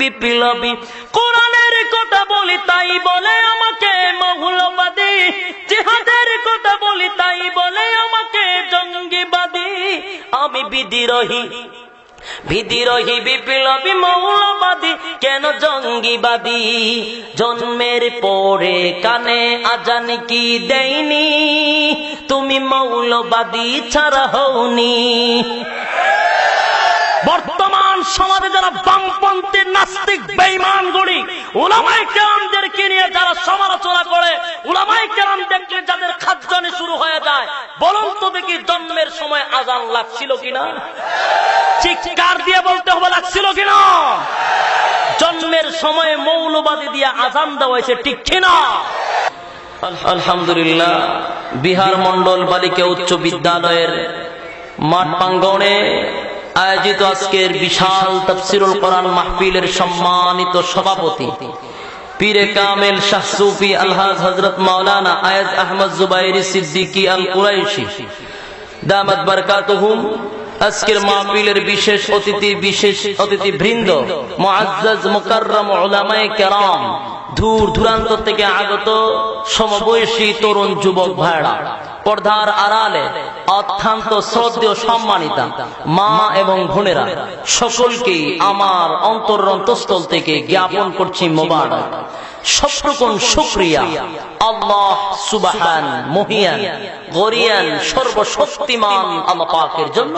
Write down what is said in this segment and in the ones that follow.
বিপ্লবী, কোরআনের কথা বলি তাই বলে আমাকে মৌলবাদী, জিহাদের কথা বলি তাই বলে আমাকে জঙ্গিবাদী। আমি বিদ্রোহী বিপ্লবী মৌলবাদী, কেন জঙ্গিবাদী? জন্মের পরে কানে আজান কি দেয়নি, তুমি মৌলবাদী ছাড়া হওনি। বর্তমান সমাজে যারা বামপন্থী নাস্তিক বেঈমান গড়ি উলামায়ে কেরামদেরকে নিয়ে যারা সমালোচনা করে, উলামায়ে কেরাম দেখলে যাদের খাদ্যানি শুরু হয়ে যায়, বলুন তো দেখি জন্মের সময় আজান লাগছিল কিনা? চিৎকার দিয়ে বলতে হবে লাগছিল কিনা? জন্মের সময় মৌলবাদী দিয়ে আজান দেওয়া হয়েছে, ঠিক কিনা? আলহামদুলিল্লাহ, বিহার মন্ডল বালিকা উচ্চ বিদ্যালয়ের মাঠ প্রাঙ্গণে আয়োজিত আজকের বিশাল তাফসীরুল কোরআন মাহফিলের সম্মানিত সভাপতি পীরে কামেল শাহ সুফি আলহাজ হযরত মাওলানা আয়াজ আহমদ জুবাইরি সিদ্দিকী আল কুরাইশি দামাত বারাকাতুহুম, আজকের মাহফিলের বিশেষ অতিথি বৃন্দ, মুআজ্জাজ মুকাররম উলামায়ে কেরাম, দূর দূরান্ত থেকে আগত সমবয়সী তরুণ যুবক ভাইরা, পর্দার আড়ালে অত্যন্ত শ্রদ্ধেয় সম্মানিতা মা এবং বোনেরা, সকলকেই আমার অন্তরস্থল থেকে জ্ঞাপন করছি মোবারক, সবরকম শুকরিয়া আল্লাহ সুবহান মহিয়ান গরিয়ান সর্বশক্তিমান আল্লাহ পাকের জন্য,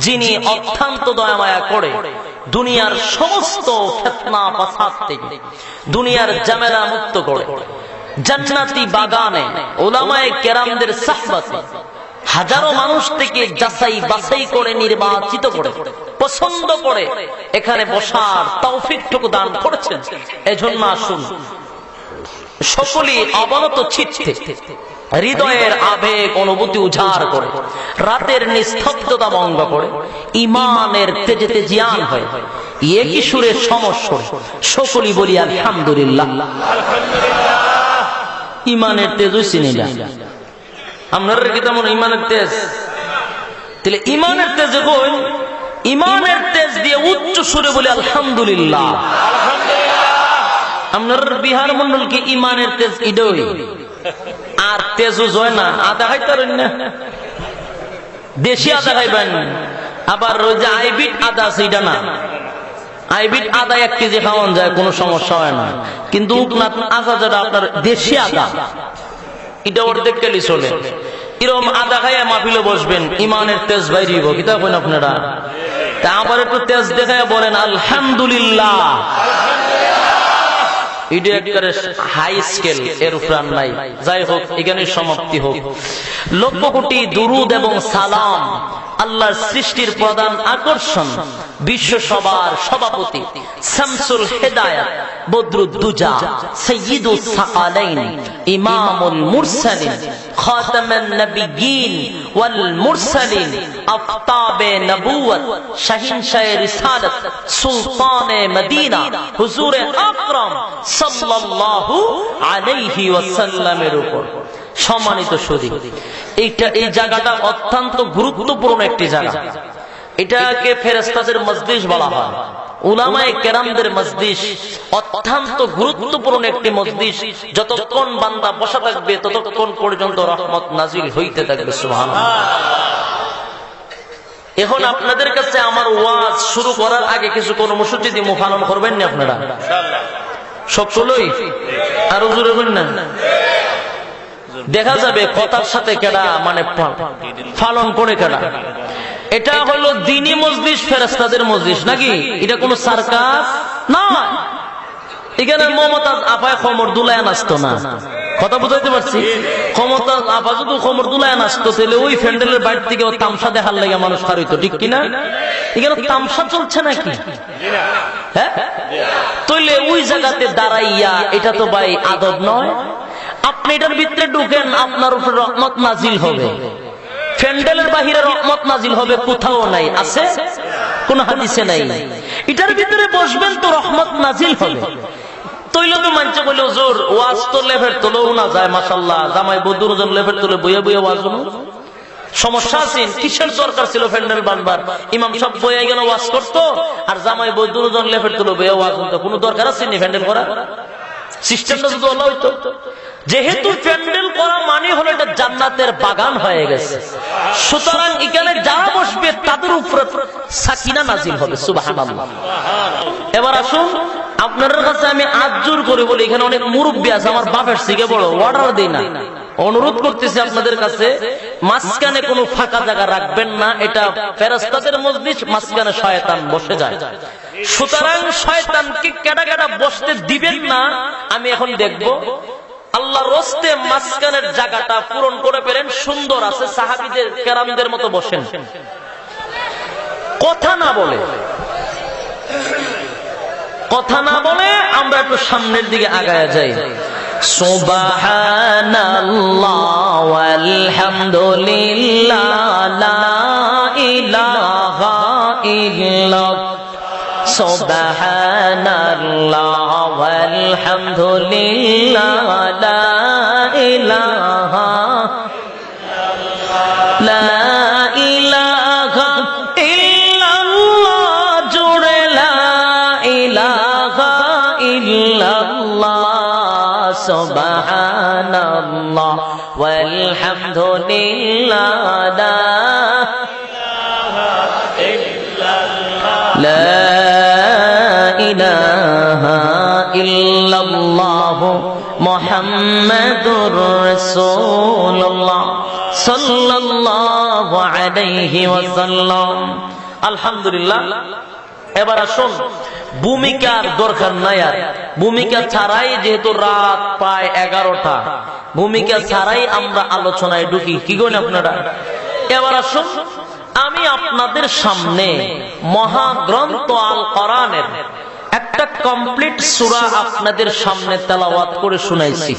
যিনি অত্যন্ত দয়া মায়া করে দুনিয়ার সমস্ত ফিতনা ফাসাদ থেকে, দুনিয়ার ঝামেলা মুক্ত করে জান্নাতি বাগানে উলামায়ে কেরামদের সাহবাতে হাজারো মানুষ থেকে যাচাই বাছাই করে নির্বাচিত করে পছন্দ করে এখানে বসার তৌফিকটুকু দান করেছেন। এজন্য আসুন সকলেই অবনত চিত্তে হৃদয়ের আবেগ অনুভূতি উজাড় করে, রাতের নিস্তব্ধতা ভঙ্গ করে, ঈমানের তেজে তেজিয়ান হয় একই সুরে সমস্বর সকলেই বলি আলহামদুলিল্লাহ। ঈমানের তেজ চিনি না আপনারা কি তেমন ঈমানের তেজ? তাহলে ঈমানের তেজ কই? ঈমানের তেজ দিয়ে উচ্চ সুরে বলি আলহামদুলিল্লাহ। আপনার বিহার মন্ডল কি ঈমানের তেজ ইডই আর তেজও জয় না, আদা খাইতারেন না, দেশি আদা খাইবেন, আবার ওই যে আইবিট আদা আছে এটা না, আইবিট আদা 1 কেজি খাওয়ান যায়, কোনো সমস্যা হয় না, কিন্তু উপনাথ আদা যেটা আপনার দেশি আদা, এটা অর্ধেক কেলি চলে, এরকম আদা খাইয়া মাহফিলে বসবেন, ঈমানের তেজ বাইরিব, কি তা কইন আপনারা? তা আবার একটু তেজ দেখাইয়া বলেন আলহামদুলিল্লাহ। এটা একেবারে হাই স্কেল, এর উপর নাই। যাই হোক, এখানে সমাপ্তি হোক। লক্ষ কোটি দুরুদ এবং সালাম আল্লাহর সৃষ্টির প্রধান আকর্ষণ, বিশ্ব সবার সভাপতি শামসুল হিদায়াত বদরুদ্দুজা সাইয়্যিদুস সাকালাইন ইমামুল মুরসালিন খাতামান নবিয়্যিন ওয়াল মুরসালিন আফতাবে নবুয়ত শাহিনশাহে রিসালাত সুলতানে মদিনা হুজুরে আকরাম সাল্লাল্লাহু আলাইহি ওয়াসাল্লামের উপর। সম্মানিত সুধী, এই জায়গাটা অত্যন্ত গুরুত্বপূর্ণ একটি জায়গা। এটাকে ফেরেশতাদের মজলিস বলা হয়, উলামায়ে কেরামদের মজলিস, অত্যন্ত গুরুত্বপূর্ণ একটি মজলিস। যতক্ষণ বান্দা বসা থাকবে ততক্ষণ পর্যন্ত রহমত নাজিল হইতে থাকবে। সুবহানাল্লাহ। এখন আপনাদের কাছে আমার ওয়াজ শুরু করার আগে কিছু কর্মসূচি দিয়ে মুখালন করবেন না আপনারা? সকলেই আরো জোরে বলেন না। দেখা যাবে কথার সাথে কেডা মানে পালন করে কেডা। এটা হলো দ্বীনি মজলিস, ফেরেশতাদের মজলিস নাকি? এটা কোনো সার্কাস না। এখানে মমতাজ আপায় খমর দুলায় নাচতো না, কথা বুঝাইতে পারছি? মমতাজ আপা যদি খমর দুলায় নাচতো তাহলে ওই ফ্যান্ডেলের বাইরে থেকে তামসা দেখার লাগে মানুষ খার হইতো, ঠিক কিনা? এখানে তামসা চলছে নাকি? হ্যাঁ, তাইলে ওই জায়গাতে দাঁড়াইয়া এটা তো ভাই আদব নয়। আপনি এটার ভিতরে ঢুকেন, আপনার উপর রহমত নাজিল হবে। ফ্যান্ডেলের বাহিরে রহমত নাজিল হবে কোথাও নাই, আছে? কোন হাদিসে নাই। এটার ভিতরে বসবেন তো রহমত নাজিল হবে। তৈলে তো মানছে বলে হুজুর ওয়াজ তো লেভের তোলেও না যায়, মাশাআল্লাহ, জামাই বদরুজন লেভের তোলে বইয়া বইয়া ওয়াজ হলো। সমস্যা আছে, কিসের দরকার ছিল প্যান্ডেল বানবার? ইমাম সব বইয়া গেল ওয়াজ করতো, আর জামাই বই দুজন লেফের তুলো বইয়া ওয়াজ হতো। কোনো দরকার আছে নি প্যান্ডেল করা? সিস্টেমটা যদি আল্লাহ হইতো। যেহেতু প্যান্ডেল করা মানে হলো এটা জান্নাতের বাগান হয়ে গেছে, সুতরাং এখানে যারা বসবে তাদের উপরে সাকিনা নাজিল হবে। সুবহানাল্লাহ। এবার আসুন, আপনাদের কাছে আমি আজ জোর করে বলি, এখানে অনেক মুরব্বী আছে, আমার বাপের থেকে বড়, অর্ডার দেই না, অনুরোধ করতেছি আপনাদের কাছে, মাঝখানে কোনো ফাঁকা জায়গা রাখবেন না। এটা ফেরেশতাদের মজলিস, মাঝখানে শয়তান বসে যায়। সুতরাং শয়তানকে কেডা কেডা বসতে দিবেন না। আমি এখন দেখব আল্লাহর রস্তে মাঝখানের জায়গাটা পূরণ করে পেলেন, সুন্দর আছে, সাহাবীদের কেরামদের মতো বসেন, কথা না বলে আমরা একটু সামনের দিকে আগায়া যাই। সুবহানাল্লাহ ওয়ালহামদুলিল্লাহ লা ইলাহা ইল্লাল্লাহ। সুবহানাল্লাহ ওয়ালহামদুলিল্লাহ লা ইলাহা লা ইলাহা ইল্লাল্লাহ, জোরে লা ইলাহা ইল্লাল্লাহ। সুবহানাল্লাহ ওয়ালহামদুলিল্লাহ লা ইলাহা ইল্লাল্লাহ মুহাম্মাদুর রাসূলুল্লাহ সাল্লাল্লাহু আলাইহি ওয়াসাল্লাম। আলহামদুলিল্লাহ। এবার আসুন, ভূমিকার দরকার নাই আর, ভূমিকা ছাড়াই, যেহেতু রাত প্রায় 11টা, ভূমিকা ছাড়াই আমরা আলোচনায় ঢুকি। কি করেন আপনারা? এবার আসুন, আমি আপনাদের সামনে মহাগ্রন্থ আল কোরআনের একটা কমপ্লিট সূরা আপনাদের সামনে তেলাওয়াত করে শুনাইছি,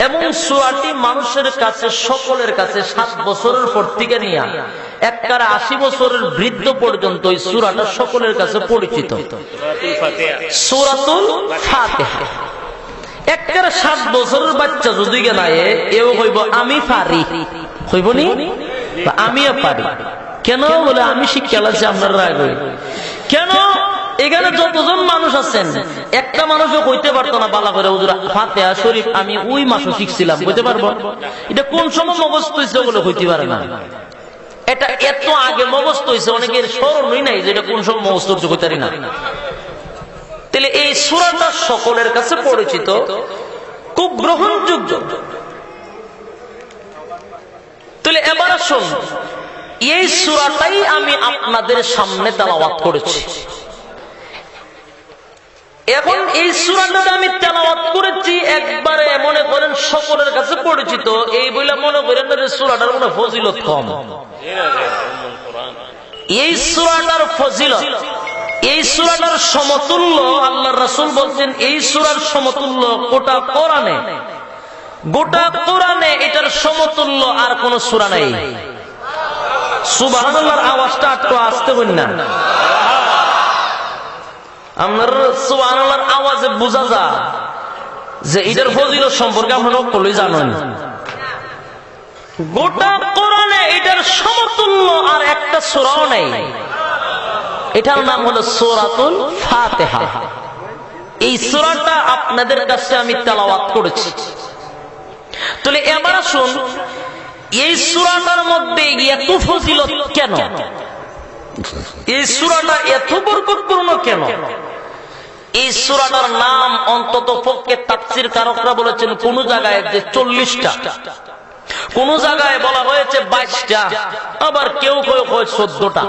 এবং সূরাটি মানুষের কাছে, সকলের কাছে 7 বছরের পর থেকে নিয়ে একবারে 80 বছরের বৃদ্ধ পর্যন্ত এই সূরাটা সকলের কাছে পরিচিত, সূরাতুল ফাতিহা। একবারে 7 বছরের বাচ্চা যদি গেনায় এও কইব আমি পারি, কইব নি আমিও পারি। কেন বলে আমি শিক্ষা লাগছে, আপনারা রায় কেন? এখানে যতজন মানুষ আছেন, একটা মানুষও কইতে পারতো না বালা করে হুজুর ফাতিহা শরীফ আমি ওই মাসও শিখছিলাম, কইতে পারবো? এটা কোন সময় মুখস্থ হইছে বলে কইতে পারে না। এটা এত আগে মুখস্থ হইছে, অনেকের স্মরণই নাই যে এটা কোন সময় মুখস্থ হইছে, কইতে পারি না। তাহলে এই সূরাটা সকলের কাছে পরিচিত, খুব গ্রহণযোগ্য। তাহলে এবার আসুন, এই সূরাটাই আমি আপনাদের সামনে তেলাওয়াত করেছি। এখন এই সূরাটা আমি তেলাওয়াত করেছি, একবারে মনে করেন সকলের কাছে পরিচিত, এই বলে মনে করেন যে সূরাটার কোনো ফজিলত কম। এই সূরাটার ফজিলত, এই সূরাটার সমতুল্য আল্লাহর রাসূল বলছেন, এই সূরার সমতুল্য গোটা কোরআনে, গোটা কোরআনে এটার সমতুল্য আর কোন সূরা নাই। সুবহানাল্লাহর আওয়াজটা একটু আস্তে বলেন না, আপনার সুবহানাল্লাহর আওয়াজে বোঝা যায় যে এটার ফজিলত সম্পর্কে আপনারা সকলেই জানেন। গোটা কোরআনে এটার সমতুল্য আর একটা সূরাও নেই। এটার নাম হলো সূরাতুল ফাতিহা। এই সূরাটা আপনাদের কাছে আমি তেলাওয়াত করেছি। তাহলে এবার আসুন, এই সূরাটার মধ্যে এত ফজিলত কেন? এই সূরাটা এত বরকতপূর্ণ কেন? এই সূরাটার নাম অন্তত পক্ষে তাফসীর কারকরা বলেছেন কোন জায়গায় যে 40টা, কোন জায়গায় বলা হয়েছে 22টা, আবার কেউ কেউ কয় 14টা।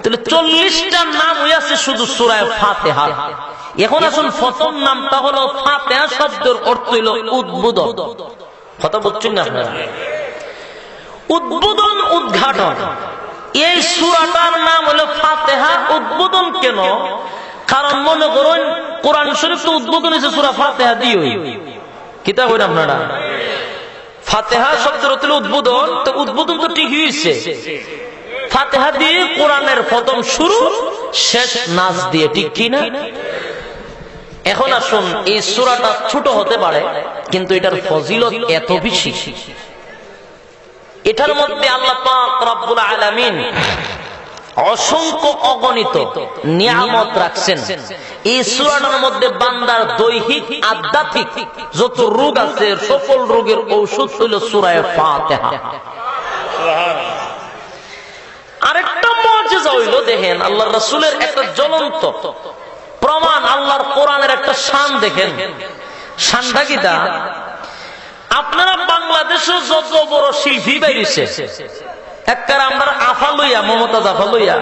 তাহলে 40টা নাম হইয়াছে শুধু সূরা ফাতিহা। এখন আসুন, প্রথম নামটা হলো ফাতিহা, শব্দের অর্থ হলো উদ্বোধন। কথা বুঝছেন না আপনারা? উদ্বোধন, উদ্ঘাটন। এই সূরাটার নাম হলো ফাতিহা। উদ্বোধন কেন? কারণ মনে করুন কোরআন শরীফ তো উদ্বোধন হয়েছে সূরা ফাতিহা দিয়ে। কিতা কইন আপনারা? ফাতিহা শব্দের অর্থ হলো উদ্বোধন, তো উদ্বোধন তো ঠিক হয়েছে ফাতিহা দিয়ে, কোরআনের প্রথম শুরু, শেষ নাচ দিয়ে, ঠিক কি না? এখন আসুন, এই সূরাটা ছোট হতে পারে কিন্তু এটার ফজিলত এত বেশি। এটার মধ্যে আল্লাহ পাক রব্বুল আলামিন অসংখ্য অগণিত নিয়ামত রাখছেন। এই সূরাটার মধ্যে বান্দার দৈহিক আধ্যাত্মিক যত রোগ আছে সকল রোগের ঔষধ হইল সূরা ফাতিহা। আরেকটা মুজিজা হইল, দেখেন আল্লাহর রাসূলের একটা জ্বলন্ত প্রমাণ, আল্লাহর কোরআনের একটা শান দেখেন। শানটা কি? তা আপনারা বাংলাদেশে যত বড় শিল্পী বাইরেছে, একবার আমরা আফা লইয়া, মমতাজ আফা লইয়া,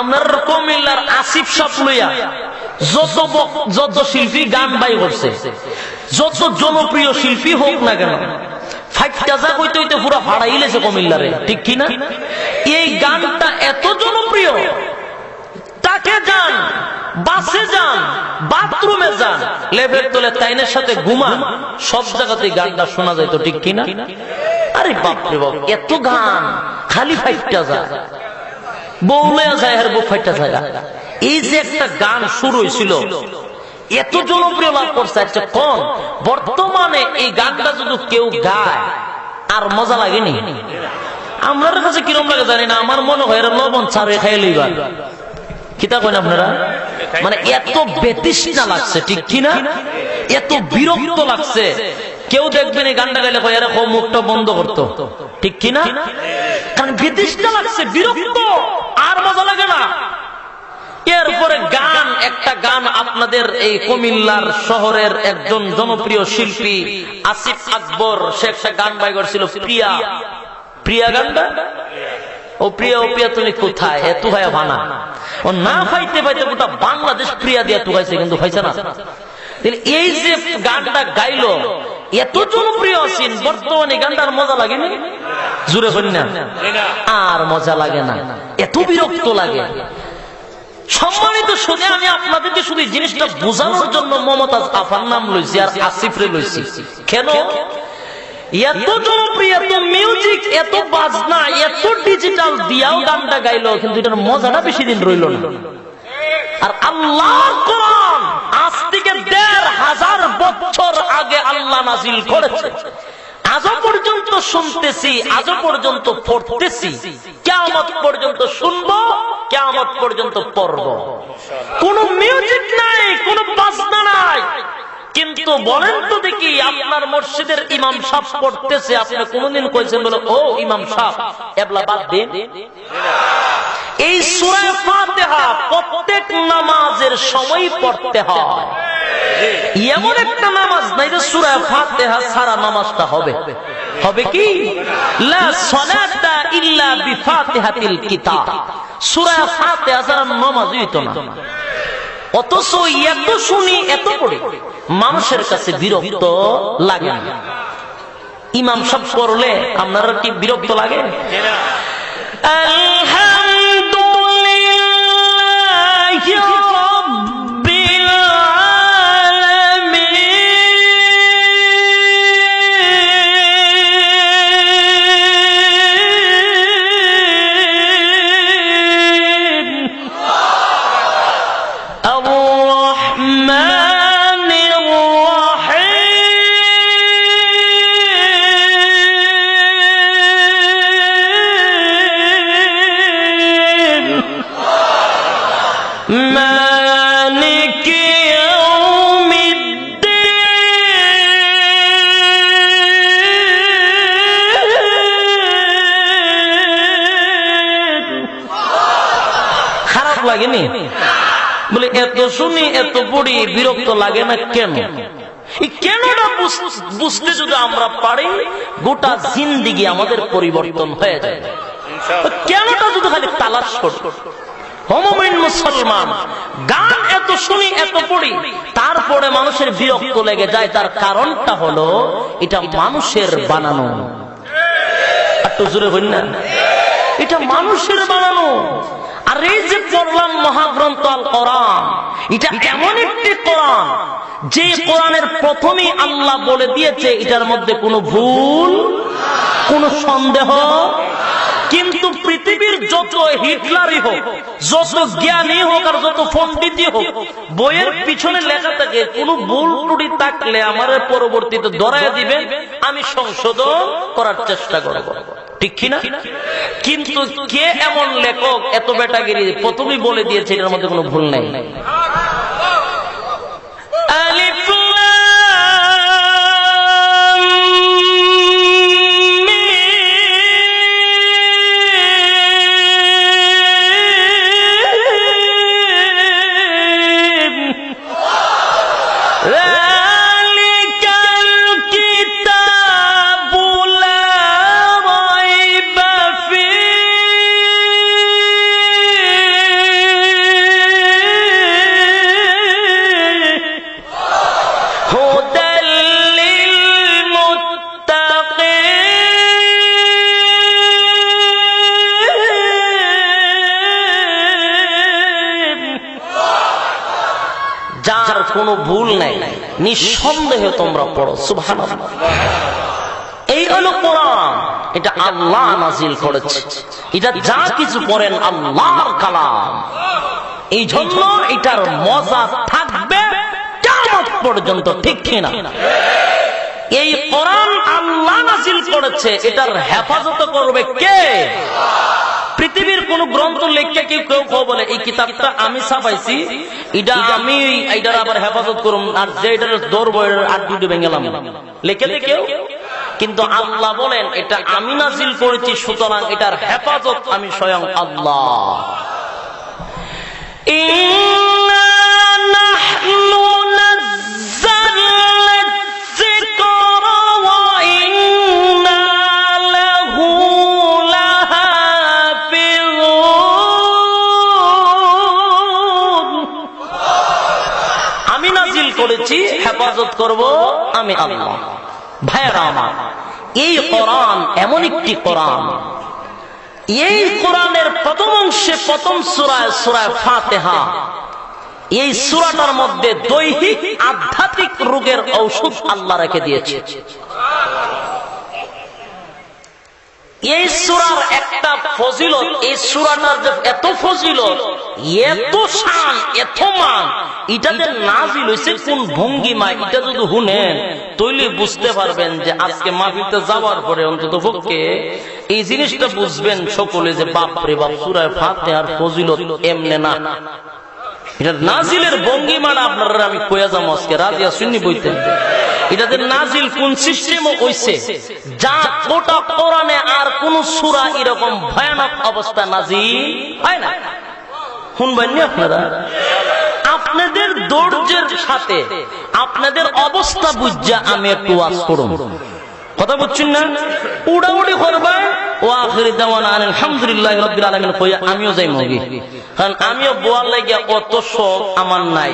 আমরা কুমিল্লার আসিফ সাপ লইয়া যত শিল্পী গান বাই করছে, যত জনপ্রিয় শিল্পী হোক না কেন, ফাইটটা যা কইতে হইতে পুরো ফাড়াইলেছে কুমিল্লারে, ঠিক কিনা? এই গানটা এত জনপ্রিয়, তাকে যান, বাসে যান, বাথরুমে যান, লেবের তলে তাইনের সাথে ঘুমান, সব জায়গাতে গানটা শোনা যায়, তো ঠিক কিনা? আরে বাপরে বাপ, এত গান খালি ফাইটটা যায়, বউলে যায় আর বউ ফাইটটা যায়। এই যে একটা গান শুরু হয়েছিল, এত জনপ্রিয় লাভ করছে, আচ্ছা কোন বর্তমানে এই গানটা যদি কেউ গায় আর মজা লাগেনি? আমার কাছে কিরম লাগে জানি না, আমার মনে হয় লবণ ছাড়ে খাইলে কিতা কইন আপনারা, মানে এত বেতৃষ্ণা লাগছে, ঠিক কিনা? এত বিরক্ত লাগছে। কেউ দেখবেন এই গানটা গাইলে কয় আরে মুখটা বন্ধ করতো, ঠিক কিনা? কারণ বেতৃষ্ণা লাগছে, বিরক্ত, আর মজা লাগে না। এরপরে গান, একটা গান আপনাদের এই কুমিল্লার শহরের একজন জনপ্রিয় শিল্পী আসিফ আকবর, সে একটা গান বাই করছিল, প্রিয়া প্রিয়া গানটা, ও প্রিয়া ও প্রিয়া তুমি কোথায়, এত ভাইয়া ভানা, ও না পাইতে পাইতে গোটা বাংলাদেশ প্রিয়া দিয়া তুকাইছে, কিন্তু পাইছে না। এই যে গানটা গাইলো, এত জনপ্রিয় আছেন, বর্তমানে গানটার মজা লাগেনি? জুড়ে কন্যা আর মজা লাগে না, এত বিরক্ত লাগে। সম্মানিত শুনে আমি আপনাদেরকে শুধু জিনিসটা বোঝানোর জন্য মমতাজ আফার নাম লইছি আর আসিফ রে লইছি। কেন? এত জনপ্রিয়, এত মিউজিক, এত বাজনা, এত ডিজিটাল দিয়াও গানটা গাইলো, কিন্তু এটার মজাটা বেশি দিন রইল না। আর আল্লাহর কোরআন আজ থেকে ১৫০০ বছর আগে আল্লাহ নাজিল করেছে, আজও পর্যন্ত শুনতেছি, আজও পর্যন্ত পড়তেছি, কিয়ামত পর্যন্ত শুনবো, কিয়ামত পর্যন্ত পড়বো। কোন মিউজিক নাই, কোন বাজনা নাই। কিন্তু বলেন তো দেখি, আপনার মসজিদের ইমাম সাহেব পড়তেছে, আপনি কোনদিন কইছেন বলে ও ইমাম সাহেব এবলা বাদ দিন? এই সূরা ফাতিহা প্রত্যেক নামাজের সময় পড়তে হয়। এমন একটা নামাজ নাই যে সূরা ফাতিহা ছাড়া নামাজটা হবে। হবে কি? লা সালাতা ইল্লা বিফাতিহাতিল কিতাব, সূরা ফাতিহা ছাড়া নামাজ হইতো না। অথচ এত শুনি, এত পড়ি, মানুষের কাছে বিরক্ত লাগে না। ইমাম সাহেব পড়লে আপনারা কি বিরক্ত লাগে? লাগেনি? বলে এত শুনি, এত পড়ি, বিরক্ত লাগে না কেন? কেনটা বুঝতে যদি আমরা পারি, গোটা জিন্দেগি আমাদের পরিবর্তন হয়ে যায়। কেনটা যদি খালি তালাশ করি, সমমীন মুসলমান গান এত শুনি, এত পড়ি, তারপরে মানুষের বিরক্ত লেগে যায়, তার কারণটা হলো এটা মানুষের বানানো। একটু জোরে বল না, এটা মানুষের বানানো। আর এই যে পড়লাম মহাগ্রন্থ আল কোরআন, এটা এমন একটি কোরআন যে কোরআনের প্রথমেই আল্লাহ বলে দিয়েছে এটার মধ্যে কোনো ভুল, কোনো সন্দেহ। কিন্তু পৃথিবীর যত হিটলারই হোক, যত জ্ঞানী হোক আর যত পণ্ডিতই হোক, বইয়ের পিছনে লেখা থাকে কোন ভুল ত্রুটি থাকলে আমার পরবর্তীতে ধরায় দিবে, আমি সংশোধন করার চেষ্টা করব, ঠিক কিনা? কিন্তু কে এমন লেখক এত বেটাগিরি প্রথমেই বলে দিয়েছে এটার মধ্যে কোনো ভুল নাই। আলিফ কোনো ভুল নাই, নিঃসন্দেহে তোমরা পড়ো সুবহানাল্লাহ। এই হলো কোরআন, এটা আল্লাহ নাজিল করেছে, এটা যা কিছু পড়েন আল্লাহর কালাম, এই জন্য এটার মজা থাকবে কিয়ামত পর্যন্ত, ঠিক কিনা? এই কোরআন আল্লাহ নাজিল করেছে, এটার হেফাজত করবে কে? পৃথিবীর কোন গ্রন্থ লেখকে কেউ বলে এই কিতাবটা আমি ছাপাইছি, এটা আমি এইটার আবার হেফাজত করুম, আর যে এটার ধরবো আর দুটো ভেঙেলাম, লেখে কেউ? কিন্তু আল্লাহ বলেন এটা আমি নাজিল করেছি, সুতরাং এটার হেফাজত আমি স্বয়ং আল্লাহ। করেছি, হেফাজত করব আমি আল্লাহ। ভাইরা আমার, এই কোরআন এমন একটি কোরআন, এই কোরআনের প্রথম অংশে প্রথম সূরা ফাতিহা, এই সূরাটার মধ্যে দৈহিক আধ্যাত্মিক রোগের ঔষধ আল্লাহ রেখে দিয়েছে। এই সূরার একটা ফজিলত, এই সূরাটার যে এত ফজিলত, এত শান, এত মান, এটাতে নাজিল হইছে কোন ভঙ্গিমায়, এটা যদি শুনেন তাহলে বুঝতে পারবেন যে আজকে মাহফিলতে যাওয়ার পরে অন্তত পক্ষে এই জিনিসটা বুঝবেন সকলে যে বাপ রে বাপ, সূরা ফাতিহার ফজিলত এমনে না, এটা নাজিলের ভঙ্গিমাটা আপনারা আমি কইয়া যাবো আজকে, রাজিয়া সুন্নি বইতে এটাতে নাজিল কোন সিস্টেম হইছে, যা গোটা কোরআনে আর কোন সূরা এরকম ভয়ানক অবস্থা নাজিল হয় না। শুনবেন না আপনারা? আপনাদের ধৈর্যের সাথে আপনাদের অবস্থা বুঝা আমি একটু ওয়াজ করব, কথা বুঝছেন না? উড়াউড়ি করবেন, ও আখিরি দাওয়ানা আলহামদুলিল্লাহি রাব্বিল আলামিন কইয়া আমিও যাই মগি, কারণ আমিও বোয়ার লাগিয়া অত শখ আমার নাই,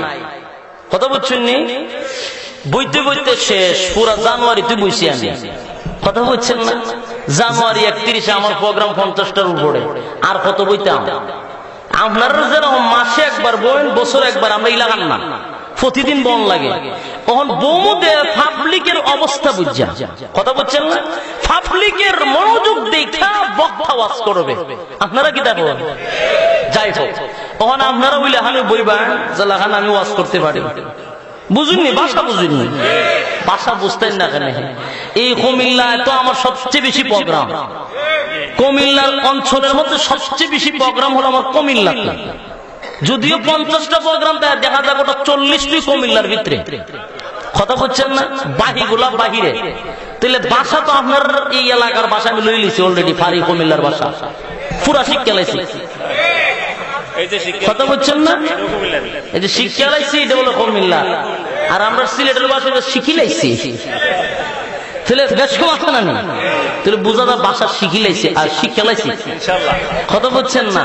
কথা বুঝছেন নি? বইতে বইতে শেষ, পুরা জানুয়ারিতে বইছি আমি, কথা বুঝছেন না? জানুয়ারি 31 আমার প্রোগ্রাম 50টার উপরে, আর কত বইতাম? আপনারা যেরকম মাসে একবার বইন, বছর একবার, আমরা ইলাগান না, প্রতিদিন বন লাগে। তখন বৌমুদে পাবলিকের অবস্থা বুঝা, কথা বলছেন না? পাবলিকের মনোযোগ দেখা বক্তা ওয়াজ করবে, আপনারা কি দেখো? যাই হোক, তখন আপনারা বলে আমি বইবা যেখানে আমি ওয়াজ করতে পারি, বুঝুননি? ভাষা বুঝুননি, ভাষা বুঝতেন না কেন? এই কুমিল্লায় তো আমার সবচেয়ে বেশি প্রোগ্রাম, কুমিল্লার অঞ্চলের মধ্যে সবচেয়ে বেশি প্রোগ্রাম হলো আমার কুমিল্লাতে, যদিও 50টা প্রোগ্রাম দেখা যায় ওটা 40টি কুমিল্লার ভিতরে, কথা বলছেন না? বাহিগুলা বাহিরে, তাহলে ভাষা তো আপনার এই এলাকার ভাষা আমি লই লিছি অলরেডি, ফারি কুমিল্লার ভাষা পুরা শিক্ষা লাইছি, কথা বলছেন না? এই যে শিক্ষা লাইছি এটা হলো কুমিল্লা, আর আমরা সিলেটের ভাষা শিখি লাইছি, তাহলে বেশ কথা না, তাহলে বোঝা যায় ভাষা শিখি লাইছি আর শিক্ষা লাইছি, কথা বলছেন না?